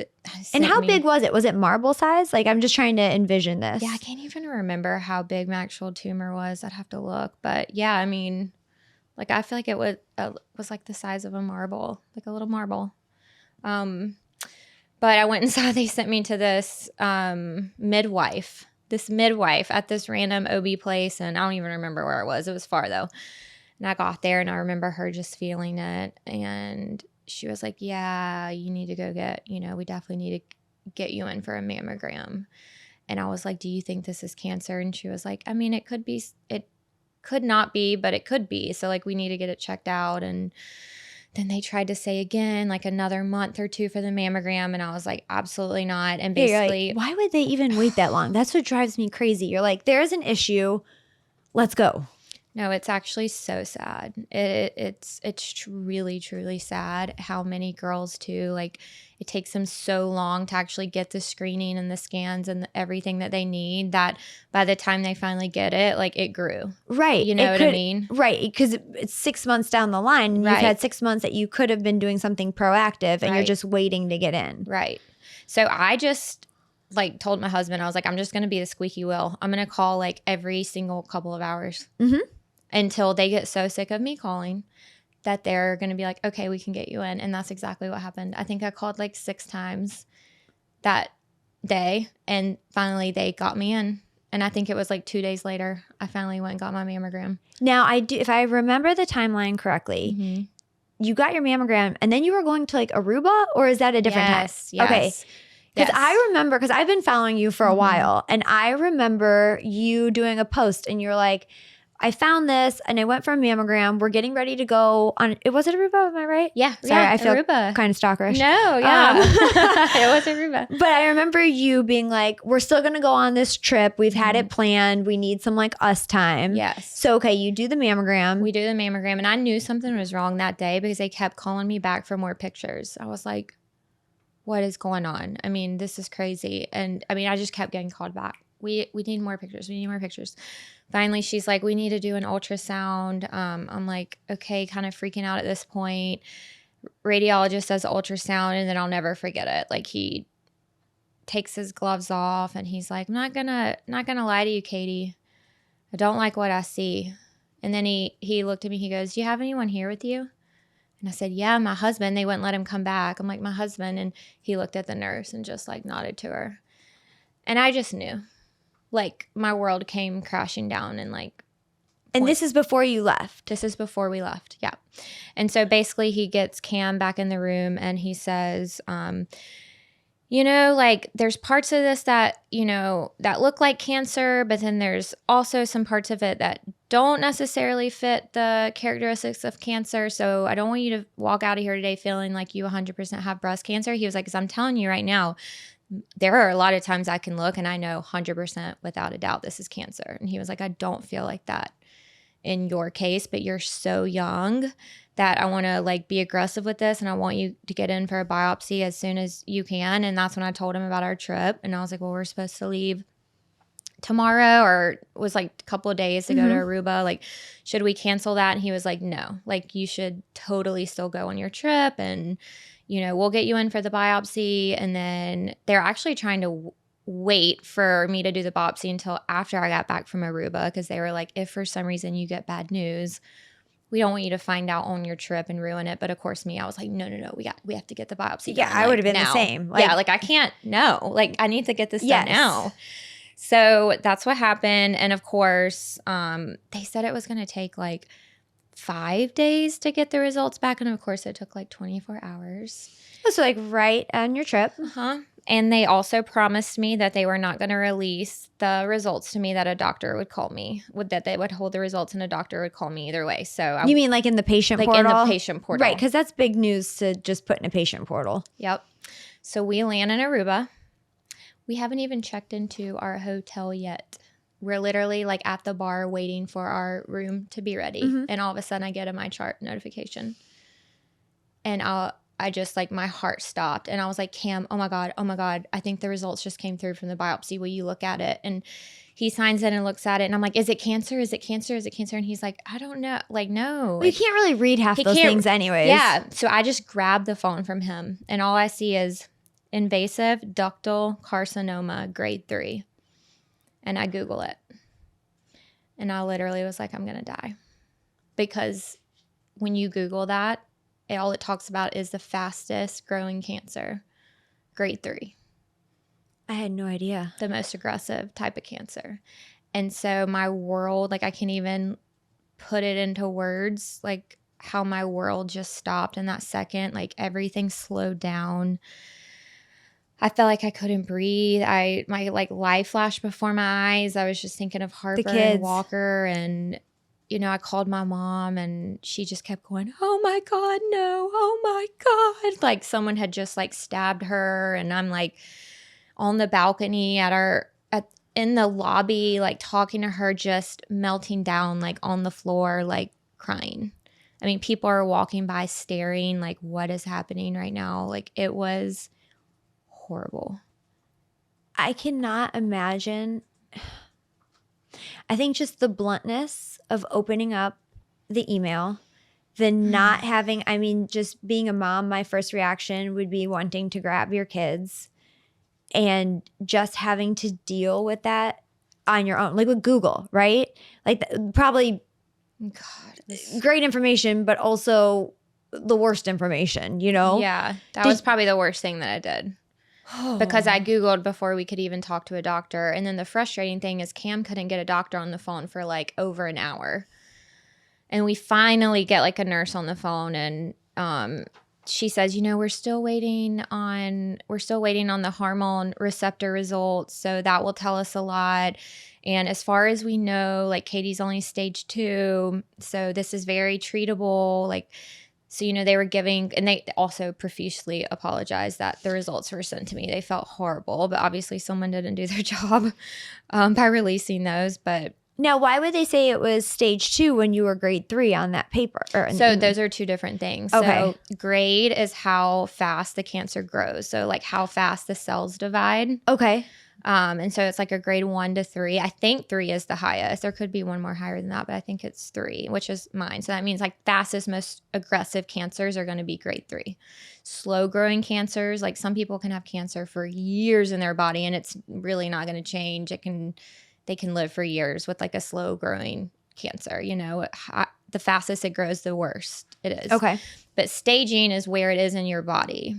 and how big was it? Was it marble size? Like, I'm just trying to envision this. Yeah, I can't even remember how big my actual tumor was. I'd have to look. But yeah, like, I feel like it was like the size of a marble, like a little marble. But I went and saw, they sent me to this midwife at this random OB place. And I don't even remember where it was. It was far though. And I got there and I remember her just feeling it. And she was like, yeah, you need to go get, we definitely need to get you in for a mammogram. And I was like, do you think this is cancer? And she was like, I mean, it could not be, but it could be. So like, we need to get it checked out. And then they tried to say again, like another month or 2 for the mammogram. And I was like, absolutely not. And basically, why would they even wait that long? That's what drives me crazy. You're like, there's an issue. Let's go. No, it's actually so sad. It's really, truly sad how many girls too, like it takes them so long to actually get the screening and the scans and everything that they need, that by the time they finally get it, like it grew. Right. You know what I mean? Right. Because it's 6 months down the line and you've had 6 months that you could have been doing something proactive and you're just waiting to get in. Right. So I just like told my husband, I was like, I'm just going to be the squeaky wheel. I'm going to call like every single couple of hours. Mm-hmm. Until they get so sick of me calling that they're going to be like, okay, we can get you in. And that's exactly what happened. I think I called like 6 times that day. And finally they got me in. And I think it was like 2 days later, I finally went and got my mammogram. Now, if I remember the timeline correctly, you got your mammogram and then you were going to like Aruba, or is that a different time? Yes. Okay. Because I remember, because I've been following you for a while, and I remember you doing a post and you're like, I found this and I went for a mammogram. We're getting ready to go on. It was Aruba, am I right? Yeah. Sorry, I feel Aruba. kind of stalkerish. No, yeah. It was Aruba. But I remember you being like, we're still going to go on this trip. We've had it planned. We need some like us time. Yes. So, okay, you do the mammogram. We do the mammogram. And I knew something was wrong that day because they kept calling me back for more pictures. I was like, what is going on? I mean, this is crazy. And I mean, I just kept getting called back. We need more pictures. We need more pictures. Finally, she's like, we need to do an ultrasound. I'm like, okay, kind of freaking out at this point. Radiologist does ultrasound, and then I'll never forget it. Like, he takes his gloves off and he's like, not gonna lie to you, Katy. I don't like what I see. And then he looked at me, he goes, do you have anyone here with you? And I said, yeah, my husband. They wouldn't let him come back. I'm like, my husband. And he looked at the nurse and just like nodded to her. And I just knew. Like, my world came crashing down and like. And this is before you left. This is before we left. Yeah. And so basically he gets Cam back in the room and he says, like there's parts of this that, that look like cancer, but then there's also some parts of it that don't necessarily fit the characteristics of cancer. So I don't want you to walk out of here today feeling like you 100% have breast cancer. He was like, because I'm telling you right now, there are a lot of times I can look and I know 100% without a doubt this is cancer. And he was like, I don't feel like that in your case, but you're so young that I want to like be aggressive with this and I want you to get in for a biopsy as soon as you can. And that's when I told him about our trip. And I was like, well, we're supposed to leave tomorrow, or it was like a couple of days to go to Aruba. Like, should we cancel that? And he was like, no, like you should totally still go on your trip and we'll get you in for the biopsy. And then they're actually trying to wait for me to do the biopsy until after I got back from Aruba, because they were like, if for some reason you get bad news, we don't want you to find out on your trip and ruin it. But of course, I was like, no, we have to get the biopsy done. Yeah, I would have been the same. Like I can't, no, like I need to get this done now. So that's what happened. And of course, they said it was going to take like 5 days to get the results back. And of course, it took like 24 hours. So like right on your trip. And they also promised me that they were not going to release the results to me, that a doctor would call me, that they would hold the results and a doctor would call me either way. So you mean like in the patient portal? Like in the patient portal. Right, because that's big news to just put in a patient portal. Yep. So we land in Aruba. We haven't even checked into our hotel yet. We're literally like at the bar waiting for our room to be ready. And all of a sudden I get a MyChart notification. And I just like my heart stopped and I was like, Cam, oh my God, I think the results just came through from the biopsy. Will you look at it? And he signs it and looks at it and I'm like, is it cancer? Is it cancer? Is it cancer? And he's like, I don't know. Like, no. Well, you can't really read half those things anyways. Yeah. So I just grabbed the phone from him and all I see is invasive ductal carcinoma grade 3. And I Google it. And I literally was like, I'm going to die. Because when you Google that, all it talks about is the fastest growing cancer. grade 3. I had no idea. The most aggressive type of cancer. And so my world, like I can't even put it into words, like how my world just stopped in that second. Like everything slowed down. I felt like I couldn't breathe. My like life flashed before my eyes. I was just thinking of Harper and Walker, and I called my mom, and she just kept going, "Oh my God, no! Oh my God!" Like someone had just like stabbed her, and I'm like on the balcony in the lobby, like talking to her, just melting down, like on the floor, like crying. I mean, people are walking by staring, like, what is happening right now? Like it was horrible. I cannot imagine. I think just the bluntness of opening up the email, the not having, I mean, just being a mom, my first reaction would be wanting to grab your kids and just having to deal with that on your own, like with Google, right? Like probably great information, but also the worst information, Yeah, that was probably the worst thing that I did. Because I Googled before we could even talk to a doctor. And then the frustrating thing is Cam couldn't get a doctor on the phone for like over an hour. And we finally get like a nurse on the phone, and she says, we're still waiting on the hormone receptor results. So that will tell us a lot. And as far as we know, like Katy's only stage 2. So this is very treatable. Like, so, they were giving, and they also profusely apologized that the results were sent to me. They felt horrible, but obviously someone didn't do their job by releasing those. But now, why would they say it was stage 2 when you were grade 3 on that paper? So those are two different things. Okay. So grade is how fast the cancer grows. So like how fast the cells divide. Okay. And so it's like a grade 1 to 3. I think 3 is the highest. There could be one more higher than that, but I think it's 3, which is mine. So that means like fastest, most aggressive cancers are going to be grade 3. Slow growing cancers, like some people can have cancer for years in their body and it's really not going to change. They can live for years with like a slow growing cancer. The fastest it grows, the worse it is. Okay. But staging is where it is in your body.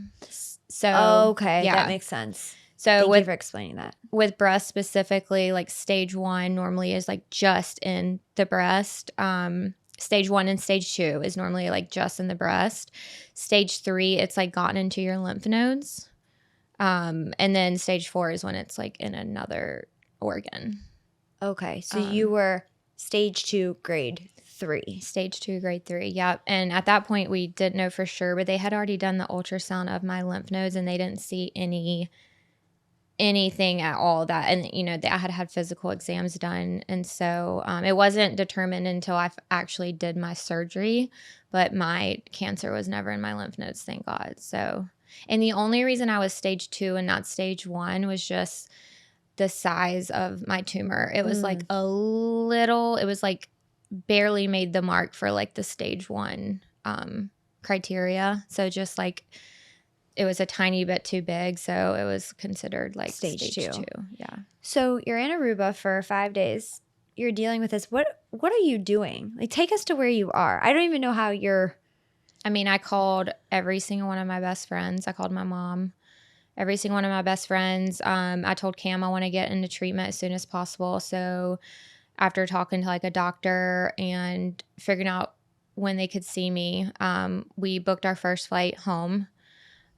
So okay, yeah. That makes sense. So Thank you for explaining that. With breast specifically, like stage 1 normally is like just in the breast. Stage 1 and stage 2 is normally like just in the breast. Stage 3, it's like gotten into your lymph nodes. And then stage 4 is when it's like in another organ. Okay. So you were stage 2, grade 3. Stage 2, grade 3. Yep. And at that point we didn't know for sure, but they had already done the ultrasound of my lymph nodes and they didn't see anything at all that, and I had physical exams done, and so it wasn't determined until I actually did my surgery, but my cancer was never in my lymph nodes, thank God. So, and the only reason I was stage 2 and not stage 1 was just the size of my tumor. It was like it was like barely made the mark for like the stage 1 criteria. So just like it was a tiny bit too big, so it was considered like stage 2. Yeah. So you're in Aruba for 5 days. You're dealing with this. What are you doing? Like, take us to where you are. I don't even know how you're. I mean, I called every single one of my best friends. I called my mom, every single one of my best friends. I told Cam I want to get into treatment as soon as possible. So after talking to like a doctor and figuring out when they could see me, we booked our first flight home.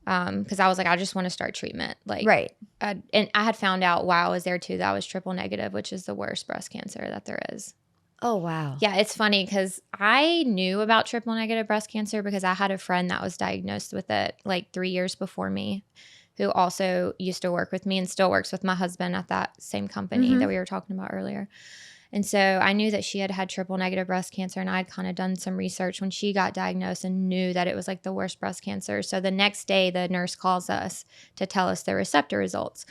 Because I was like, I just want to start treatment. Like, right. And I had found out while I was there too that I was triple negative, which is the worst breast cancer that there is. Oh, wow. Yeah, it's funny because I knew about triple negative breast cancer because I had a friend that was diagnosed with it like 3 years before me, who also used to work with me and still works with my husband at that same company that we were talking about earlier. And so I knew that she had triple negative breast cancer, and I had kind of done some research when she got diagnosed and knew that it was like the worst breast cancer. So the next day, the nurse calls us to tell us the receptor results.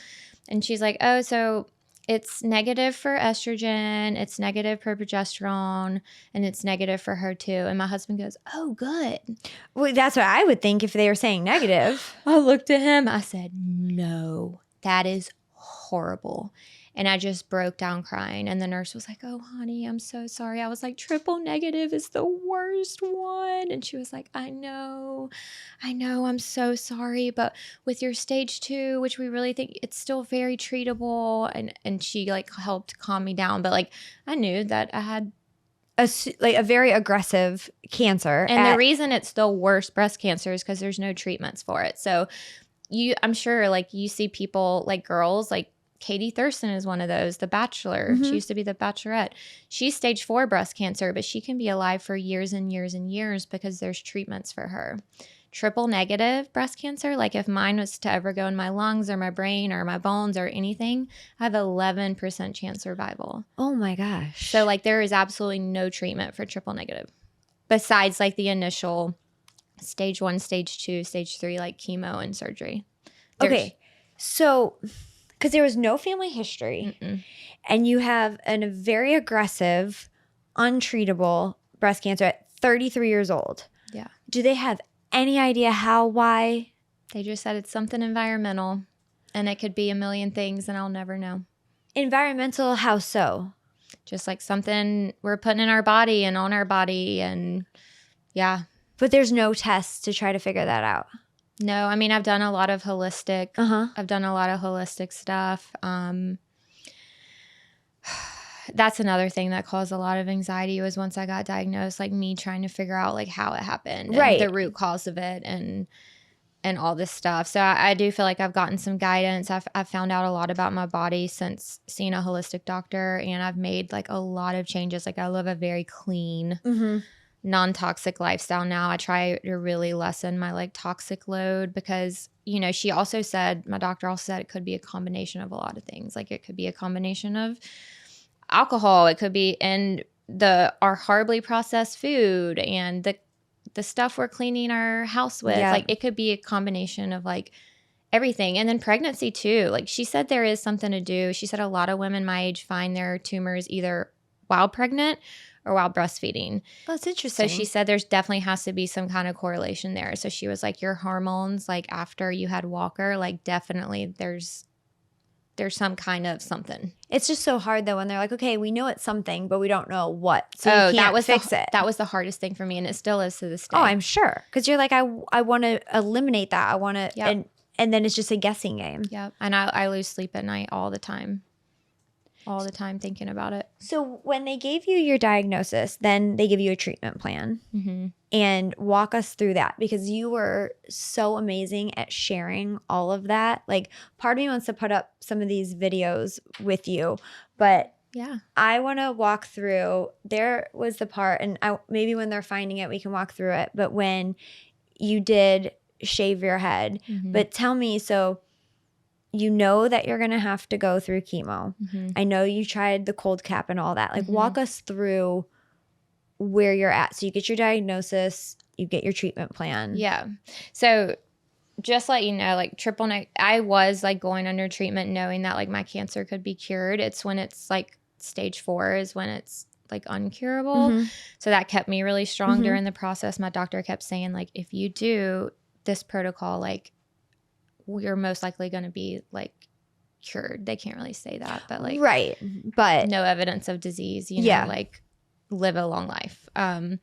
And she's like, oh, so it's negative for estrogen, it's negative for progesterone, and it's negative for HER2. And my husband goes, oh, good. Well, that's what I would think if they were saying negative. I looked at him. I said, no, that is horrible. And I just broke down crying. And the nurse was like, oh, honey, I'm so sorry. I was like, triple negative is the worst one. And she was like, I know, I'm so sorry. But with your stage 2, which we really think it's still very treatable. And she like helped calm me down. But like, I knew that I had a very aggressive cancer. And the reason it's the worst breast cancer is because there's no treatments for it. So I'm sure like you see people like girls like Katie Thurston is one of those, The Bachelor. She used to be the Bachelorette. She's stage 4 breast cancer, but she can be alive for years and years and years because there's treatments for her. Triple negative breast cancer, like if mine was to ever go in my lungs or my brain or my bones or anything, I have 11% chance survival. Oh my gosh. So like there is absolutely no treatment for triple negative besides like the initial stage 1, stage 2, stage 3, like chemo and surgery. Okay. So, because there was no family history and you have a very aggressive, untreatable breast cancer at 33 years old. Yeah. Do they have any idea how, why? They just said it's something environmental and it could be a million things and I'll never know. Environmental, how so? Just like something we're putting in our body and on our body and yeah. But there's no tests to try to figure that out. No, I mean, I've done a lot of holistic stuff. That's another thing that caused a lot of anxiety was once I got diagnosed, like me trying to figure out like how it happened, and the root cause of it and all this stuff. So I do feel like I've gotten some guidance. I've found out a lot about my body since seeing a holistic doctor, and I've made like a lot of changes. Like I live a very clean, non-toxic lifestyle now. I try to really lessen my like toxic load because, you know, my doctor also said it could be a combination of a lot of things. Like it could be a combination of alcohol, it could be in our horribly processed food and the stuff we're cleaning our house with. Like it could be a combination of like everything. And then pregnancy too. Like she said there is something to do. She said a lot of women my age find their tumors either while pregnant or while breastfeeding. That's interesting. So she said there's definitely has to be some kind of correlation there. So she was like, your hormones, like after you had Walker, like definitely there's some kind of something. It's just so hard though when they're like, okay, we know it's something, but we don't know what. So you can't fix it. That was the hardest thing for me, and it still is to this day. Oh, I'm sure. Because you're like, I want to eliminate that. I want to, and then it's just a guessing game. Yeah, and I lose sleep at night all the time thinking about it. So when they gave you your diagnosis, then they give you a treatment plan. And walk us through that because you were so amazing at sharing all of that. Like part of me wants to put up some of these videos with you, but yeah, I want to walk through. There was the part, and maybe when they're finding it, we can walk through it. But when you did shave your head, but tell me, so you know that you're going to have to go through chemo. I know you tried the cold cap and all that. Like walk us through where you're at. So you get your diagnosis, you get your treatment plan. Yeah. So just let you know, like I was like going under treatment knowing that like my cancer could be cured. It's when it's like stage 4 is when it's like uncurable. So that kept me really strong during the process. My doctor kept saying like, if you do this protocol, like you're most likely going to be like cured. They can't really say that, but like, but no evidence of disease, you know, like live a long life. So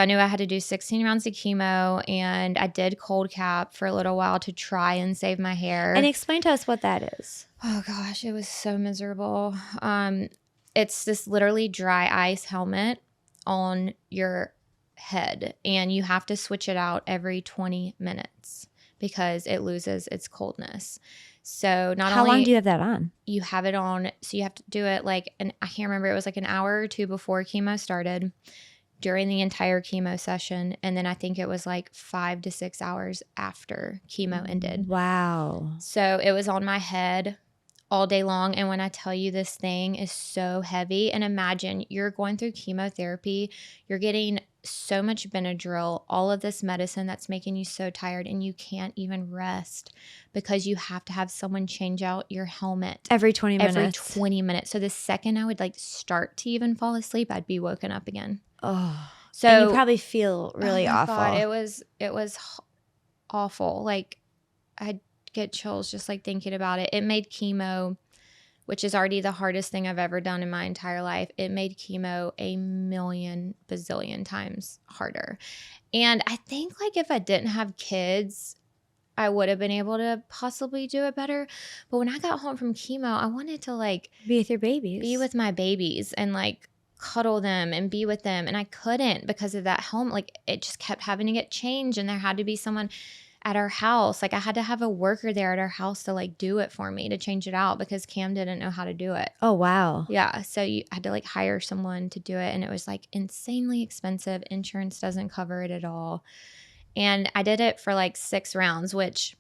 I knew I had to do 16 rounds of chemo, and I did cold cap for a little while to try and save my hair. And explain to us what that is. Oh gosh, it was so miserable. It's this literally dry ice helmet on your head, and you have to switch it out every 20 minutes because it loses its coldness. So How long do you have that on? You have it on, so you have to do it like, I can't remember, it was like an hour or two before chemo started, during the entire chemo session, and then I think it was like 5 to 6 hours after chemo ended. Wow. So it was on my head all day long, and when I tell you this thing is so heavy, and imagine you're going through chemotherapy, you're getting so much Benadryl, all of this medicine that's making you so tired, and you can't even rest because you have to have someone change out your helmet every 20 minutes. Every 20 minutes. So the second I would like start to even fall asleep, I'd be woken up again. Oh, so and you probably feel really awful. God, it was awful. Like I'd get chills just like thinking about it. It made chemo which is already the hardest thing I've ever done in my entire life, it made chemo a million bazillion times harder. And I think like if I didn't have kids, I would have been able to possibly do it better. But when I got home from chemo, I wanted to like Be with your babies. Be with my babies and like cuddle them and be with them. And I couldn't because of that home. Like it just kept having to get changed, and there had to be someone at our house. Like I had to have a worker there at our house to like do it for me, to change it out, because Cam didn't know how to do it. Oh, wow. Yeah. So you had to like hire someone to do it. And it was like insanely expensive. Insurance doesn't cover it at all. And I did it for like 6 rounds, which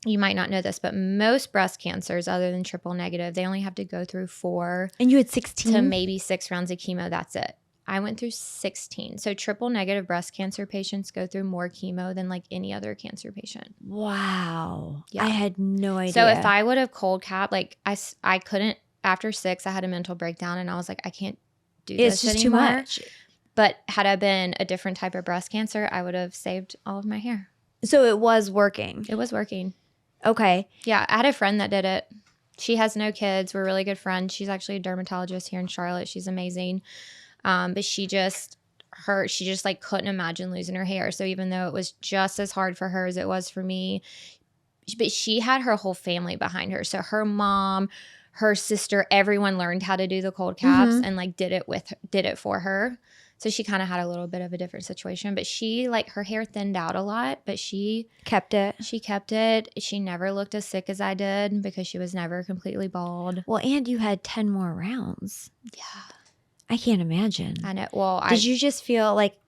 you might not know this, but most breast cancers other than triple negative, they only have to go through 4 And you had 16? to maybe 6 rounds of chemo. That's it. I went through 16. So triple negative breast cancer patients go through more chemo than like any other cancer patient. Wow. Yeah. I had no idea. So if I would have cold capped, like I couldn't, after 6, I had a mental breakdown and I was like, I can't do it's this just anymore. too much. But had I been a different type of breast cancer, I would have saved all of my hair. So it was working. It was working. Okay. Yeah. I had a friend that did it. She has no kids. We're really good friends. She's actually a dermatologist here in Charlotte. She's amazing. But she just like couldn't imagine losing her hair. So even though it was just as hard for her as it was for me, but she had her whole family behind her. So her mom, her sister, everyone learned how to do the cold caps and like did it for her. So she kind of had a little bit of a different situation, but she like her hair thinned out a lot, but she kept it. She kept it. She never looked as sick as I did because she was never completely bald. Well, and you had 10 more rounds. Yeah. I can't imagine. I know. Well, did you just feel like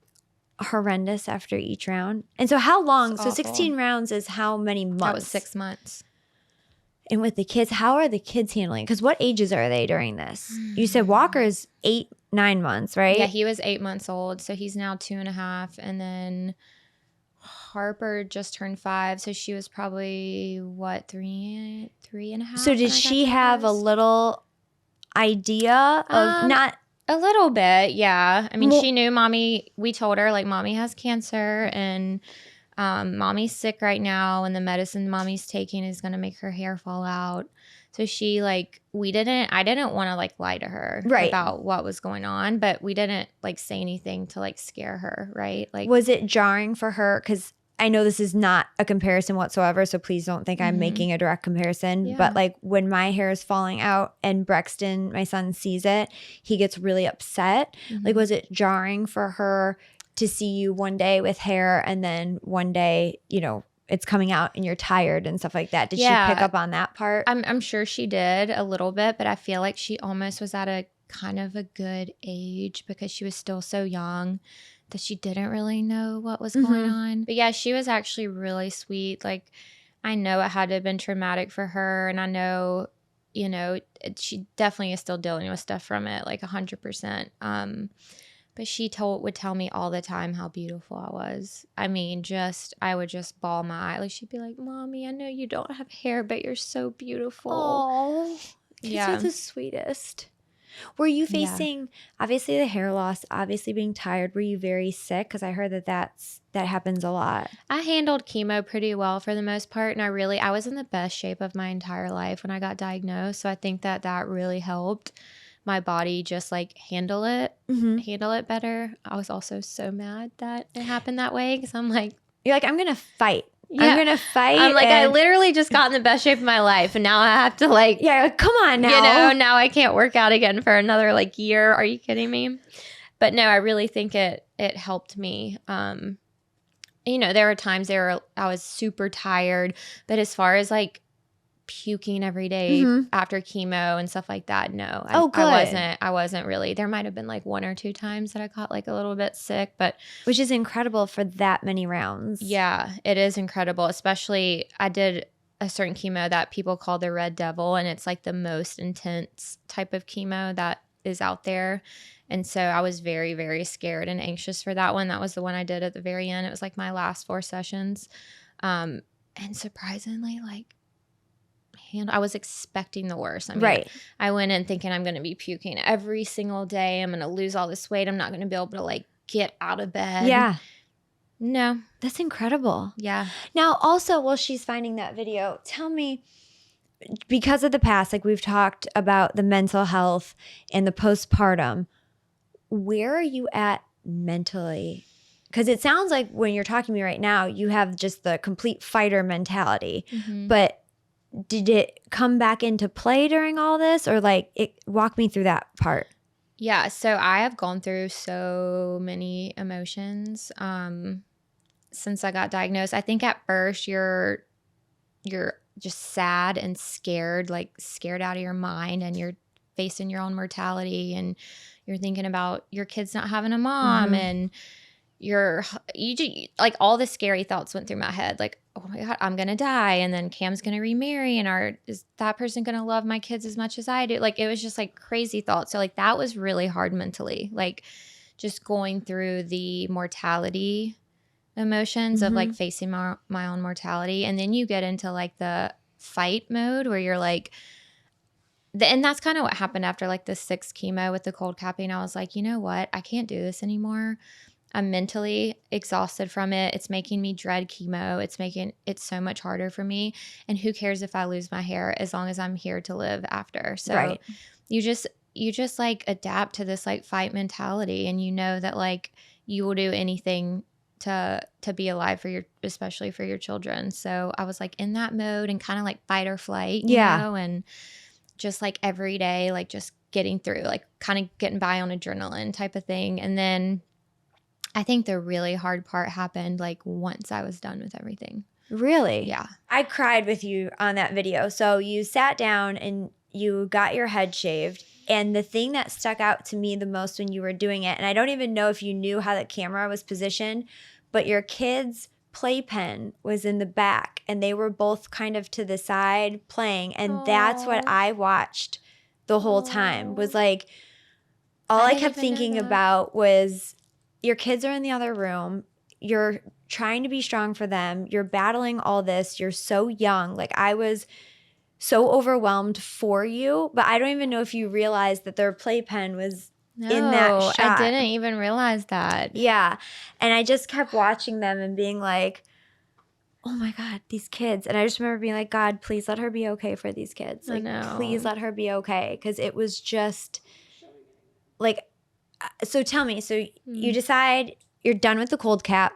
horrendous after each round? And so how long? So 16 rounds is how many months? That was 6 months. And with the kids, how are the kids handling? Because what ages are they during this? You said Walker's 8-9 months, right? Yeah, he was 8 months old. So he's now 2.5. And then Harper just turned 5. So she was probably, what, 3.5? So did she have a little idea of not... A little bit, yeah. I mean, she knew mommy. We told her, like, mommy has cancer and mommy's sick right now, and the medicine mommy's taking is going to make her hair fall out. So she, like, I didn't want to, like, lie to her about what was going on, but we didn't, like, say anything to, like, scare her, right? Like, was it jarring for her? Because I know this is not a comparison whatsoever, so please don't think I'm making a direct comparison. Yeah. But like when my hair is falling out and Brexton, my son, sees it, he gets really upset. Like, was it jarring for her to see you one day with hair and then one day, you know, it's coming out and you're tired and stuff like that? Did she pick up on that part? I'm sure she did a little bit, but I feel like she almost was at a kind of a good age because she was still so young that she didn't really know what was going on. But yeah, she was actually really sweet. Like, I know it had to have been traumatic for her, and I know, you know, she definitely is still dealing with stuff from it, like 100%. But she would tell me all the time how beautiful I was. I mean, I would just bawl my eye. Like, she'd be like, Mommy, I know you don't have hair, but you're so beautiful. Oh, kids are the sweetest. Were you facing, obviously, the hair loss, obviously being tired? Were you very sick? Because I heard that happens a lot. I handled chemo pretty well for the most part. And I was in the best shape of my entire life when I got diagnosed. So I think that really helped my body just like handle it better. I was also so mad that it happened that way because I'm like, you're like, I'm going to fight. Yeah. I'm going to fight. I'm like, I literally just got in the best shape of my life. And now I have to like, come on now. You know, now I can't work out again for another like year. Are you kidding me? But no, I really think it helped me. You know, there were times I was super tired. But as far as like puking every day after chemo and stuff like that, no. I wasn't really. There might have been like 1 or 2 times that I got like a little bit sick, but which is incredible for that many rounds. Yeah, it is incredible. Especially I did a certain chemo that people call the Red Devil, and it's like the most intense type of chemo that is out there. And so I was very, very scared and anxious for that one. That was the one I did at the very end. It was like my last 4 sessions. And surprisingly, like, I was expecting the worst. I mean, I went in thinking I'm going to be puking every single day. I'm going to lose all this weight. I'm not going to be able to like get out of bed. Yeah. No. That's incredible. Yeah. Now also, while she's finding that video, tell me, because of the past, like we've talked about the mental health and the postpartum, where are you at mentally? Because it sounds like when you're talking to me right now, you have just the complete fighter mentality. But did it come back into play during all this, or like walk me through that part? Yeah, so I have gone through so many emotions since I got diagnosed. I think at first you're just sad and scared, like scared out of your mind, and you're facing your own mortality, and you're thinking about your kids not having a mom, and like all the scary thoughts went through my head, like, oh my God, I'm gonna die, and then Cam's gonna remarry, and is that person gonna love my kids as much as I do? Like, it was just like crazy thoughts. So like that was really hard mentally, like just going through the mortality emotions of like facing my own mortality. And then you get into like the fight mode where you're like, and that's kind of what happened after like the 6th chemo with the cold capping. I was like, you know what? I can't do this anymore. I'm mentally exhausted from it. It's making me dread chemo. It's making it so much harder for me. And who cares if I lose my hair as long as I'm here to live after. So you just like adapt to this like fight mentality, and you know that like you will do anything to be alive for especially for your children. So I was like in that mode and kind of like fight or flight, you know, and just like every day, like just getting through, like kind of getting by on adrenaline type of thing. And then I think the really hard part happened like once I was done with everything. Really? Yeah. I cried with you on that video. So you sat down and you got your head shaved. And the thing that stuck out to me the most when you were doing it, and I don't even know if you knew how the camera was positioned, but your kids' playpen was in the back and they were both kind of to the side playing. And that's what I watched the whole time, was like, all I kept thinking about was your kids are in the other room. You're trying to be strong for them. You're battling all this. You're so young. Like, I was so overwhelmed for you, but I don't even know if you realized that their playpen was in that shot. I didn't even realize that. Yeah. And I just kept watching them and being like, oh my God, these kids. And I just remember being like, God, please let her be okay for these kids. Like, please let her be okay. Because it was just like, so tell me, so you decide you're done with the cold cap.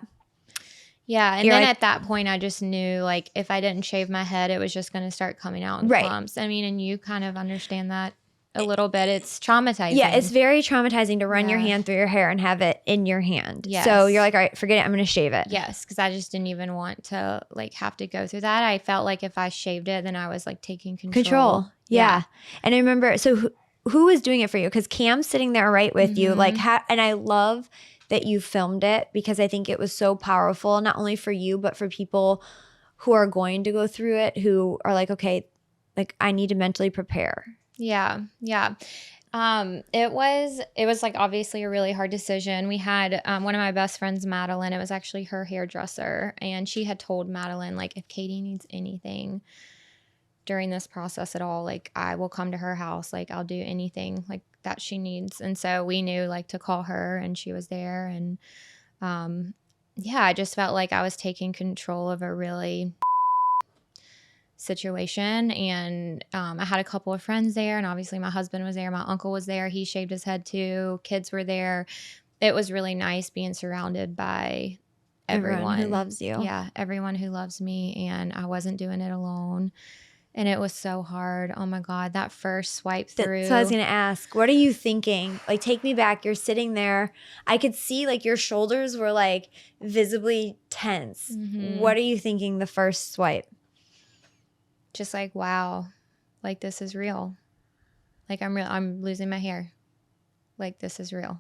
Yeah, and then at that point, I just knew, like, if I didn't shave my head, it was just going to start coming out in clumps. I mean, and you kind of understand that a little bit. It's traumatizing. Yeah, it's very traumatizing to run your hand through your hair and have it in your hand. Yes. So you're like, all right, forget it. I'm going to shave it. Yes, because I just didn't even want to, like, have to go through that. I felt like if I shaved it, then I was, like, taking control. Yeah. And I remember, so who was doing it for you? Because Cam's sitting there right with you. Like, and I love that you filmed it, because I think it was so powerful, not only for you, but for people who are going to go through it, who are like, okay, like, I need to mentally prepare. Yeah. Yeah. It was like obviously a really hard decision. We had one of my best friends, Madeline. It was actually her hairdresser, and she had told Madeline, like, if Katy needs anything during this process at all, like, I will come to her house. Like, I'll do anything like that she needs. And so we knew, like, to call her, and she was there. And yeah, I just felt like I was taking control of a really situation. And I had a couple of friends there, and obviously my husband was there. My uncle was there. He shaved his head too. Kids were there. It was really nice being surrounded by everyone who loves you. Yeah, everyone who loves me. And I wasn't doing it alone. And it was so hard. Oh my God, that first swipe through. So I was going to ask, what are you thinking? Like, take me back. You're sitting there. I could see, like, your shoulders were, like, visibly tense. What are you thinking the first swipe? Just like, wow, like, this is real. Like, I'm losing my hair. Like, this is real.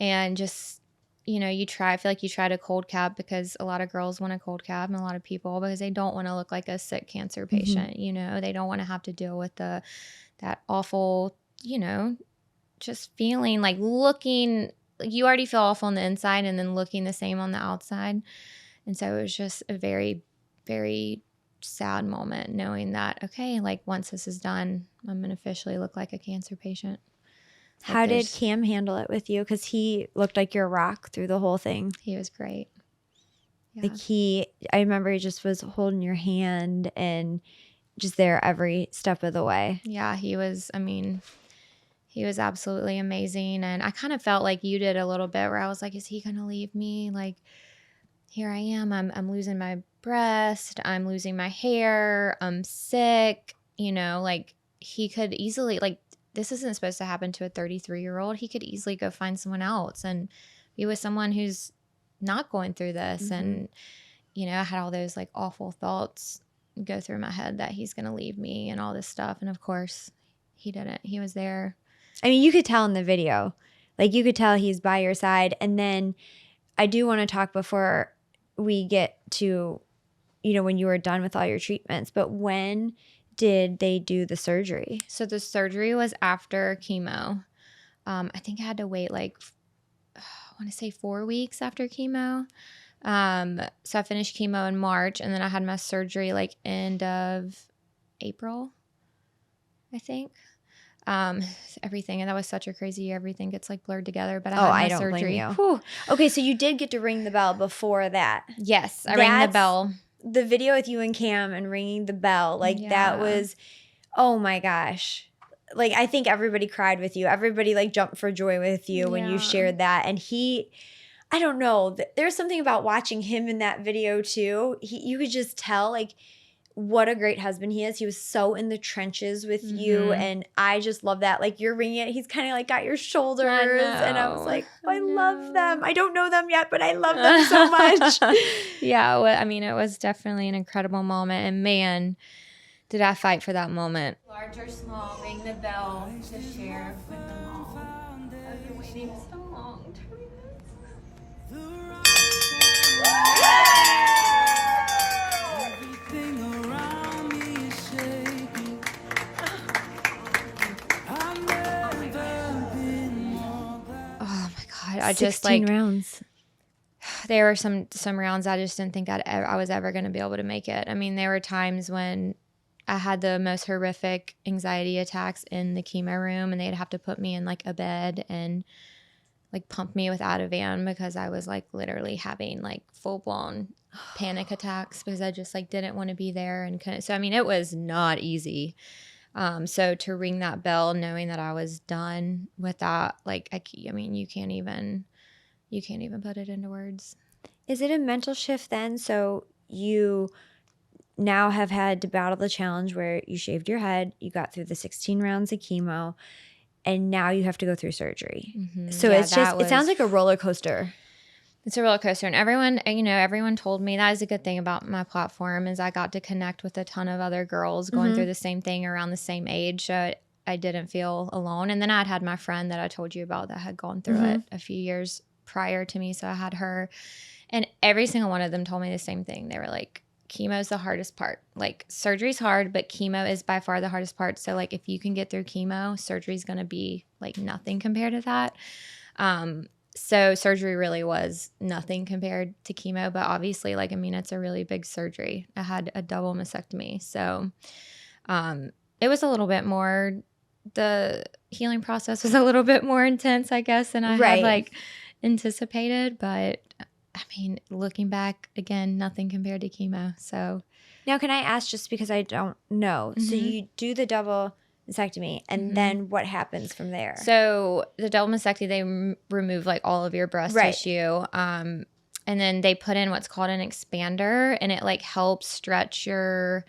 And just, you know, I feel like you try to cold cap, because a lot of girls want to cold cap, and a lot of people, because they don't want to look like a sick cancer patient. You know, they don't want to have to deal with that awful, you know, just feeling like looking, like, you already feel awful on the inside and then looking the same on the outside. And so it was just a very, very sad moment, knowing that, okay, like, once this is done, I'm going to officially look like a cancer patient. How did Cam handle it with you? Because he looked like your rock through the whole thing. He was great. Yeah. Like, I remember he just was holding your hand, and just there every step of the way. Yeah, he was absolutely amazing. And I kind of felt like you did a little bit where I was like, is he going to leave me? Like, here I am. I'm losing my breast. I'm losing my hair. I'm sick. You know, like he could easily, like, this isn't supposed to happen to a 33-year-old. He could easily go find someone else and be with someone who's not going through this. And, you know, I had all those like awful thoughts go through my head that he's going to leave me and all this stuff. And of course he didn't. He was there. I mean, you could tell in the video, like you could tell he's by your side. And then I do want to talk before we get to, you know, when you were done with all your treatments, but when did they do the surgery? So the surgery was after chemo. I think I had to wait like, I want to say 4 weeks after chemo. So I finished chemo in March, and then I had my surgery like end of April, I think. Everything, and that was such a crazy year. Everything gets like blurred together, but I don't blame you. Whew. Okay, so you did get to ring the bell before that. Yes, I rang the bell. The video with you and Cam and ringing the bell, like that was, oh my gosh. Like I think everybody cried with you. Everybody like jumped for joy with you when you shared that. And I don't know, there's something about watching him in that video too. You could just tell like what a great husband he is. He was so in the trenches with you, and I just love that. Like you're ringing it, he's kind of like got your shoulders, and I was like, I love them. I don't know them yet, but I love them so much. Yeah, well, I mean, it was definitely an incredible moment, and man, did I fight for that moment. Large or small, ring the bell to share with them all. I've been waiting so long to read I just 16 rounds. There were some rounds I just didn't think I was ever going to be able to make it. I mean, there were times when I had the most horrific anxiety attacks in the chemo room, and they'd have to put me in like a bed and like pump me with Ativan because I was like literally having like full blown panic attacks because I just like didn't want to be there and couldn't. So I mean, it was not easy. So to ring that bell, knowing that I was done with that, like I mean, you can't even put it into words. Is it a mental shift then? So you now have had to battle the challenge where you shaved your head, you got through the 16 rounds of chemo, and now you have to go through surgery. Mm-hmm. So it sounds like a roller coaster. It's a roller coaster. And everyone told me that is a good thing about my platform is I got to connect with a ton of other girls going through the same thing around the same age. So I didn't feel alone. And then I'd had my friend that I told you about that had gone through it a few years prior to me. So I had her, and every single one of them told me the same thing. They were like, chemo's the hardest part. Like surgery's hard, but chemo is by far the hardest part. So like if you can get through chemo, surgery's going to be like nothing compared to that. So surgery really was nothing compared to chemo, but obviously like, I mean, it's a really big surgery. I had a double mastectomy. So, it was a little bit more, the healing process was a little bit more intense, I guess, than I had like anticipated. But I mean, looking back again, nothing compared to chemo. So now can I ask, just because I don't know, so you do the double mastectomy, and then what happens from there? So the double mastectomy, they remove like all of your breast tissue. And then they put in what's called an expander, and it like helps stretch your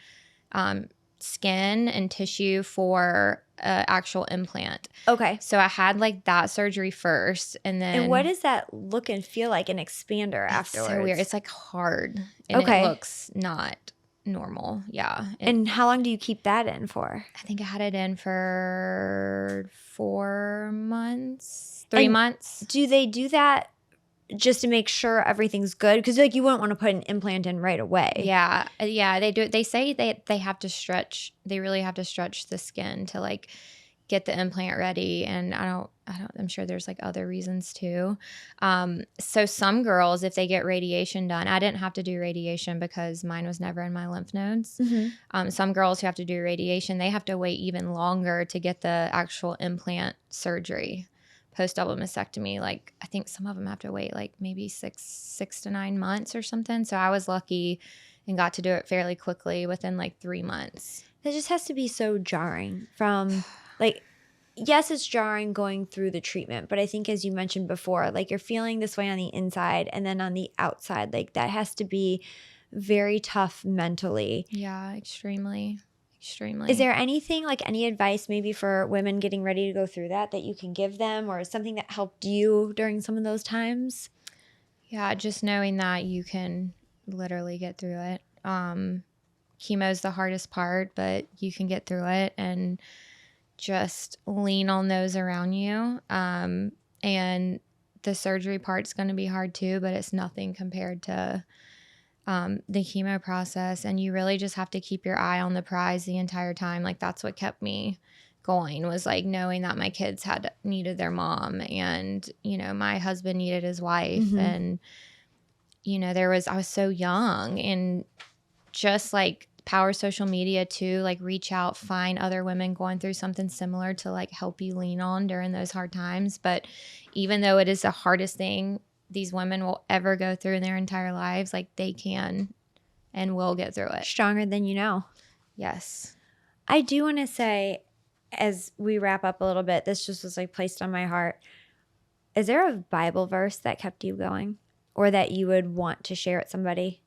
skin and tissue for an actual implant. Okay. So I had like that surgery first, and then. And what does that look and feel like, an expander afterwards? So weird. It's like hard, and it looks not normal. Yeah. And how long do you keep that in for? I think I had it in for 4 months, 3 months. Do they do that just to make sure everything's good? Because like you wouldn't want to put an implant in right away. Yeah. Yeah, they do. They say they have to stretch. They really have to stretch the skin to like get the implant ready. And I'm sure there's like other reasons too. So some girls, if they get radiation done, I didn't have to do radiation because mine was never in my lymph nodes. Some girls who have to do radiation, they have to wait even longer to get the actual implant surgery post double mastectomy. Like I think some of them have to wait like maybe 6 to 9 months or something. So I was lucky and got to do it fairly quickly within like 3 months. That just has to be so jarring from like, yes, it's jarring going through the treatment, but I think as you mentioned before, like you're feeling this way on the inside and then on the outside, like that has to be very tough mentally. Yeah, extremely. Is there anything, like any advice maybe for women getting ready to go through that you can give them, or something that helped you during some of those times? Yeah, just knowing that you can literally get through it. Chemo is the hardest part, but you can get through it, and just lean on those around you. And the surgery part's going to be hard too, but it's nothing compared to the chemo process. And you really just have to keep your eye on the prize the entire time. Like that's what kept me going, was like knowing that my kids needed their mom, and my husband needed his wife. And I was so young, and just like power social media too, like reach out, find other women going through something similar to like help you lean on during those hard times. But even though it is the hardest thing these women will ever go through in their entire lives, like they can and will get through it. Stronger than you know. Yes. I do want to say, as we wrap up a little bit, this just was like placed on my heart. Is there a Bible verse that kept you going, or that you would want to share with somebody?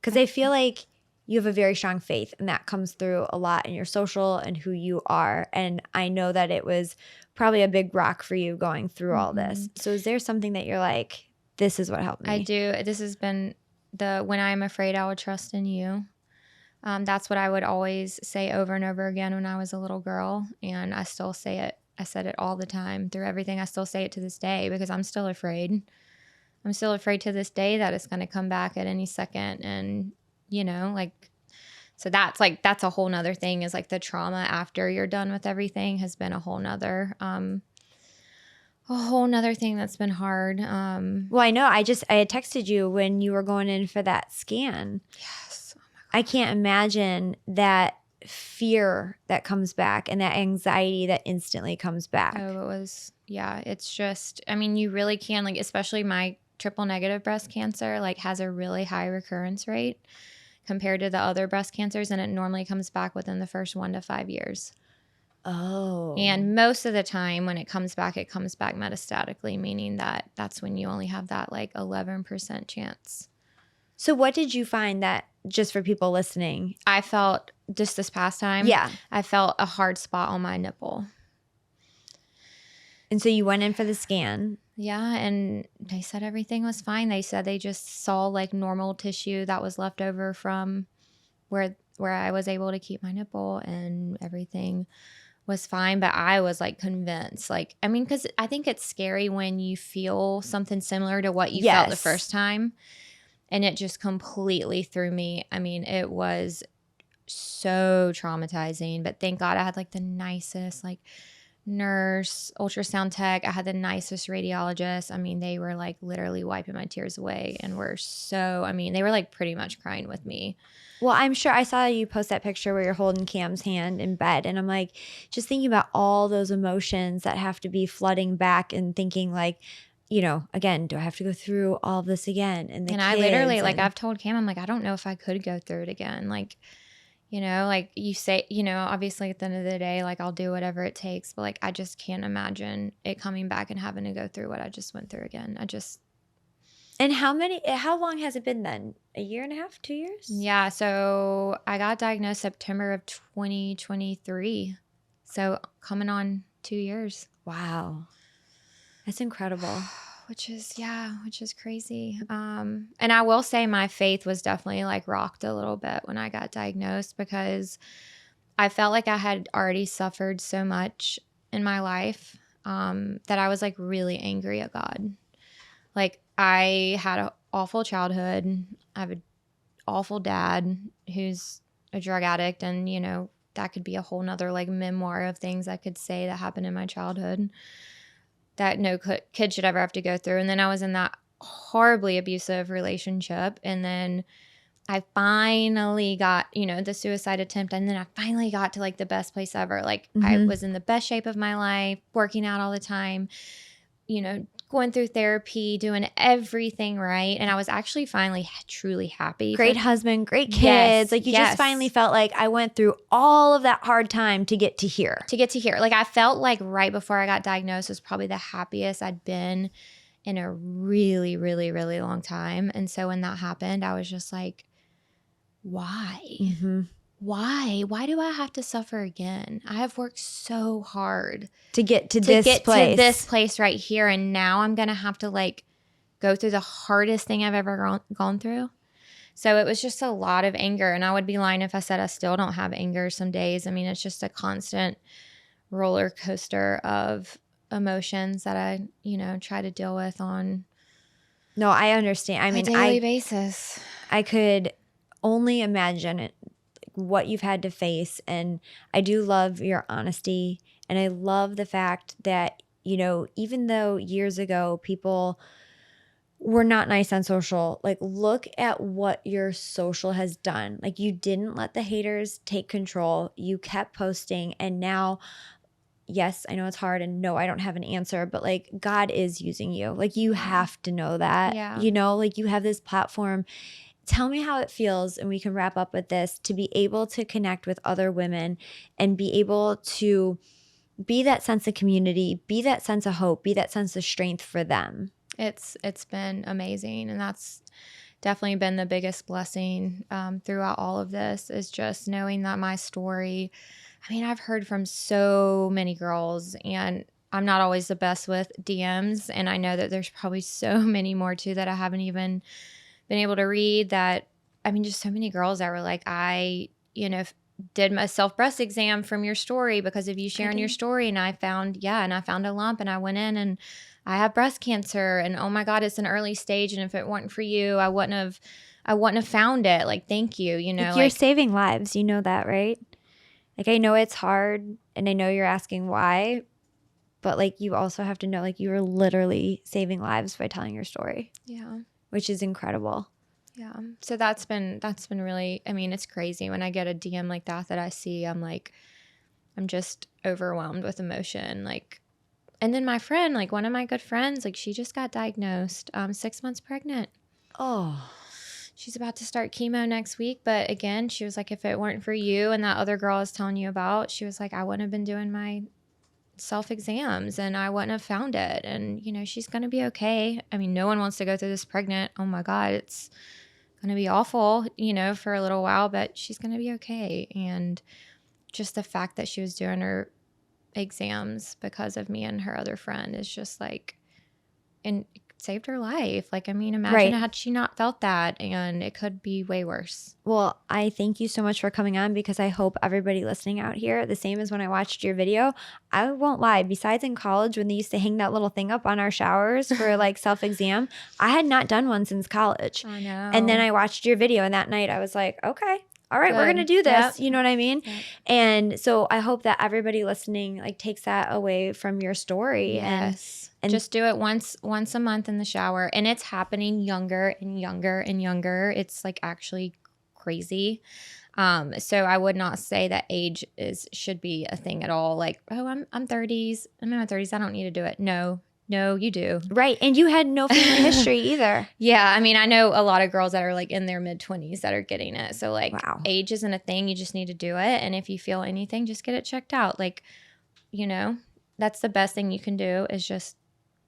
Because I feel like you have a very strong faith, and that comes through a lot in your social and who you are. And I know that it was probably a big rock for you going through all this. So is there something that you're like, this is what helped me? I do. This has been when I am afraid, I will trust in you. That's what I would always say over and over again when I was a little girl. And I still say it. I said it all the time through everything. I still say it to this day because I'm still afraid. I'm still afraid to this day that it's going to come back at any second. And, so that's a whole nother thing, is like the trauma after you're done with everything has been a whole nother thing that's been hard. Well, I know. I had texted you when you were going in for that scan. Yes. Oh my God. I can't imagine that fear that comes back and that anxiety that instantly comes back. Oh, it was, yeah. It's just, you really can, like, especially my triple negative breast cancer, like, has a really high recurrence rate compared to the other breast cancers, and it normally comes back within the first 1 to 5 years. Oh. And most of the time when it comes back metastatically, meaning that that's when you only have that like 11% chance. So what did you find that, just for people listening? I felt just this past time. Yeah. I felt a hard spot on my nipple. And so you went in for the scan. Yeah, and they said everything was fine. They said they just saw like normal tissue that was left over from where I was able to keep my nipple, and everything was fine. But I was like convinced, like, because I think it's scary when you feel something similar to what you felt the first time, and it just completely threw me. It was so traumatizing, but thank God I had like the nicest like nurse, ultrasound tech. I had the nicest radiologist. They were like literally wiping my tears away, and were so, they were like pretty much crying with me. Well, I'm sure I saw you post that picture where you're holding Cam's hand in bed, and I'm like, just thinking about all those emotions that have to be flooding back, and thinking like, again, do I have to go through all of this again? And I literally, like, I've told Cam, I'm like, I don't know if I could go through it again. Like, like you say, obviously at the end of the day, like I'll do whatever it takes, but like I just can't imagine it coming back and having to go through what I just went through again. And how long has it been then? 1.5 years, 2 years? Yeah. So I got diagnosed September of 2023. So coming on 2 years. Wow. That's incredible. Which is crazy. And I will say my faith was definitely like rocked a little bit when I got diagnosed, because I felt like I had already suffered so much in my life that I was like really angry at God. Like I had an awful childhood. I have an awful dad who's a drug addict, and that could be a whole nother like memoir of things I could say that happened in my childhood that no kid should ever have to go through. And then I was in that horribly abusive relationship. And then I finally got, the suicide attempt. And then I finally got to like the best place ever. Like I was in the best shape of my life, working out all the time, going through therapy, doing everything right. And I was actually finally truly happy. Great husband, great kids. Yes, like you yes. just finally felt like I went through all of that hard time to get to here. Like I felt like right before I got diagnosed was probably the happiest I'd been in a really, really, really long time. And so when that happened, I was just like, why? Mm-hmm. Why do I have to suffer again? I have worked so hard to get to this place right here, and now I'm gonna have to like go through the hardest thing I've ever gone through. So it was just a lot of anger, and I would be lying if I said I still don't have anger some days. I mean, it's just a constant roller coaster of emotions that I try to deal with on No, I understand. I mean, a daily basis. I could only imagine it, what you've had to face. And I do love your honesty. And I love the fact that, even though years ago people were not nice on social, like look at what your social has done. Like you didn't let the haters take control. You kept posting. And now, yes, I know it's hard, and no, I don't have an answer, but like God is using you. Like you have to know that, like you have this platform. Tell me how it feels, and we can wrap up with this, to be able to connect with other women and be able to be that sense of community, be that sense of hope, be that sense of strength for them. It's been amazing, and that's definitely been the biggest blessing throughout all of this, is just knowing that my story, I mean, I've heard from so many girls, and I'm not always the best with DMs, and I know that there's probably so many more too that I haven't even been able to read. That, I mean, just so many girls that were like, I did my self-breast exam from your story because of you sharing your story, and I found a lump, and I went in and I have breast cancer, and oh my God, it's an early stage, and if it weren't for you, I wouldn't have found it. Like, thank you. You're saving lives. You know that, right? Like, I know it's hard, and I know you're asking why, but like you also have to know, like, you are literally saving lives by telling your story. Yeah. Which is incredible. Yeah. So that's been really, I mean, it's crazy when I get a DM like that I see, I'm just overwhelmed with emotion. Like, and then my friend, like one of my good friends, like she just got diagnosed 6 months pregnant. Oh. She's about to start chemo next week. But again, she was like, if it weren't for you and that other girl I was telling you about, she was like, I wouldn't have been doing my self-exams and I wouldn't have found it. And, she's going to be okay. I mean, no one wants to go through this pregnant. Oh my God, it's going to be awful, for a little while, but she's going to be okay. And just the fact that she was doing her exams because of me and her other friend is just like, and it saved her life. Like, I mean, imagine had she not felt that, and it could be way worse. Well, I thank you so much for coming on, because I hope everybody listening out here, the same as when I watched your video, I won't lie, besides in college when they used to hang that little thing up on our showers for like self-exam, I had not done one since college. I know. And then I watched your video, and that night I was like, okay, all right, we're going to do this. Yep. You know what I mean? Yep. And so I hope that everybody listening like takes that away from your story. Yes. And just do it once a month in the shower. And it's happening younger and younger and younger. It's like actually crazy. So I would not say that age should be a thing at all. Like, oh, I'm 30s. I'm in my 30s. I don't need to do it. No, you do. Right. And you had no family history either. Yeah. I mean, I know a lot of girls that are like in their mid-20s that are getting it. So like age isn't a thing. You just need to do it. And if you feel anything, just get it checked out. Like, that's the best thing you can do, is just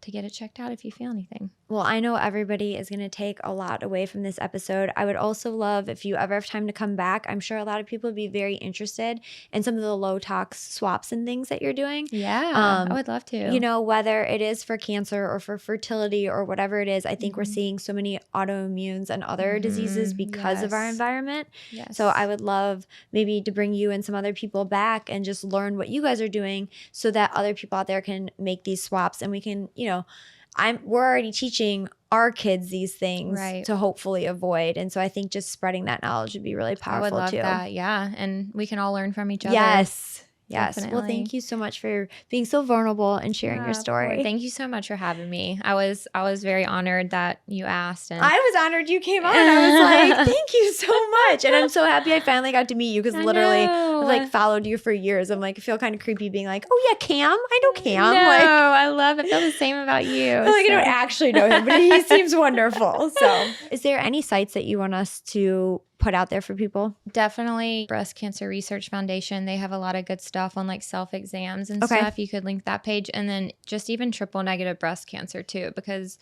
to get it checked out if you feel anything. Well, I know everybody is going to take a lot away from this episode. I would also love if you ever have time to come back. I'm sure a lot of people would be very interested in some of the low tox swaps and things that you're doing. Yeah, I would love to. Whether it is for cancer or for fertility or whatever it is, I think we're seeing so many autoimmunes and other diseases because of our environment. Yes. So I would love maybe to bring you and some other people back and just learn what you guys are doing so that other people out there can make these swaps, and we can, we're already teaching our kids these things to hopefully avoid. And so I think just spreading that knowledge would be really powerful too. I would love that. Yeah. And we can all learn from each other. Yes. Yes. Well, Definitely. thank you so much for being so vulnerable and sharing your story. Thank you so much for having me. I was very honored that you asked. And I was honored you came on. I was like, thank you so much. And I'm so happy I finally got to meet you because literally I've like followed you for years. I'm like, I feel kind of creepy being like, oh yeah, Cam. I know Cam. No, like, I love it. I feel the same about you. I'm like, I don't actually know him, but he seems wonderful. So is there any sites that you want us to put out there for people? Definitely Breast Cancer Research Foundation. They have a lot of good stuff on like self-exams and stuff. You could link that page. And then just even triple negative breast cancer too, because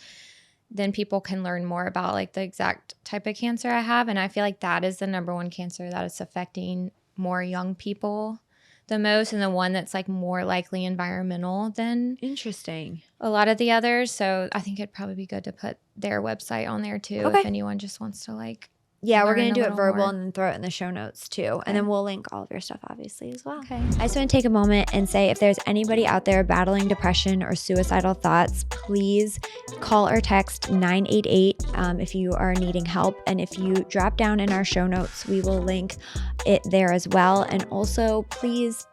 then people can learn more about like the exact type of cancer I have. And I feel like that is the number one cancer that is affecting more young people the most, and the one that's like more likely environmental than Interesting. a lot of the others. So I think it'd probably be good to put their website on there too if anyone just wants to like Yeah, we're going to do learn it a verbal little and then throw it in the show notes too. And then we'll link all of your stuff obviously as well. Okay. I just want to take a moment and say if there's anybody out there battling depression or suicidal thoughts, please call or text 988 if you are needing help. And if you drop down in our show notes, we will link it there as well. And also, please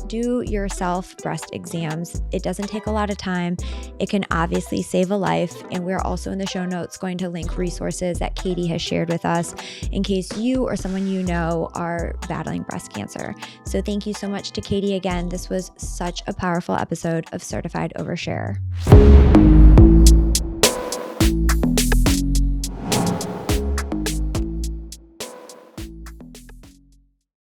do your self breast exams. It doesn't take a lot of time. It can obviously save a life. And we're also in the show notes going to link resources that Katy has shared with us in case you or someone you know are battling breast cancer. So thank you so much to Katy again. This was such a powerful episode of Certified Oversharer.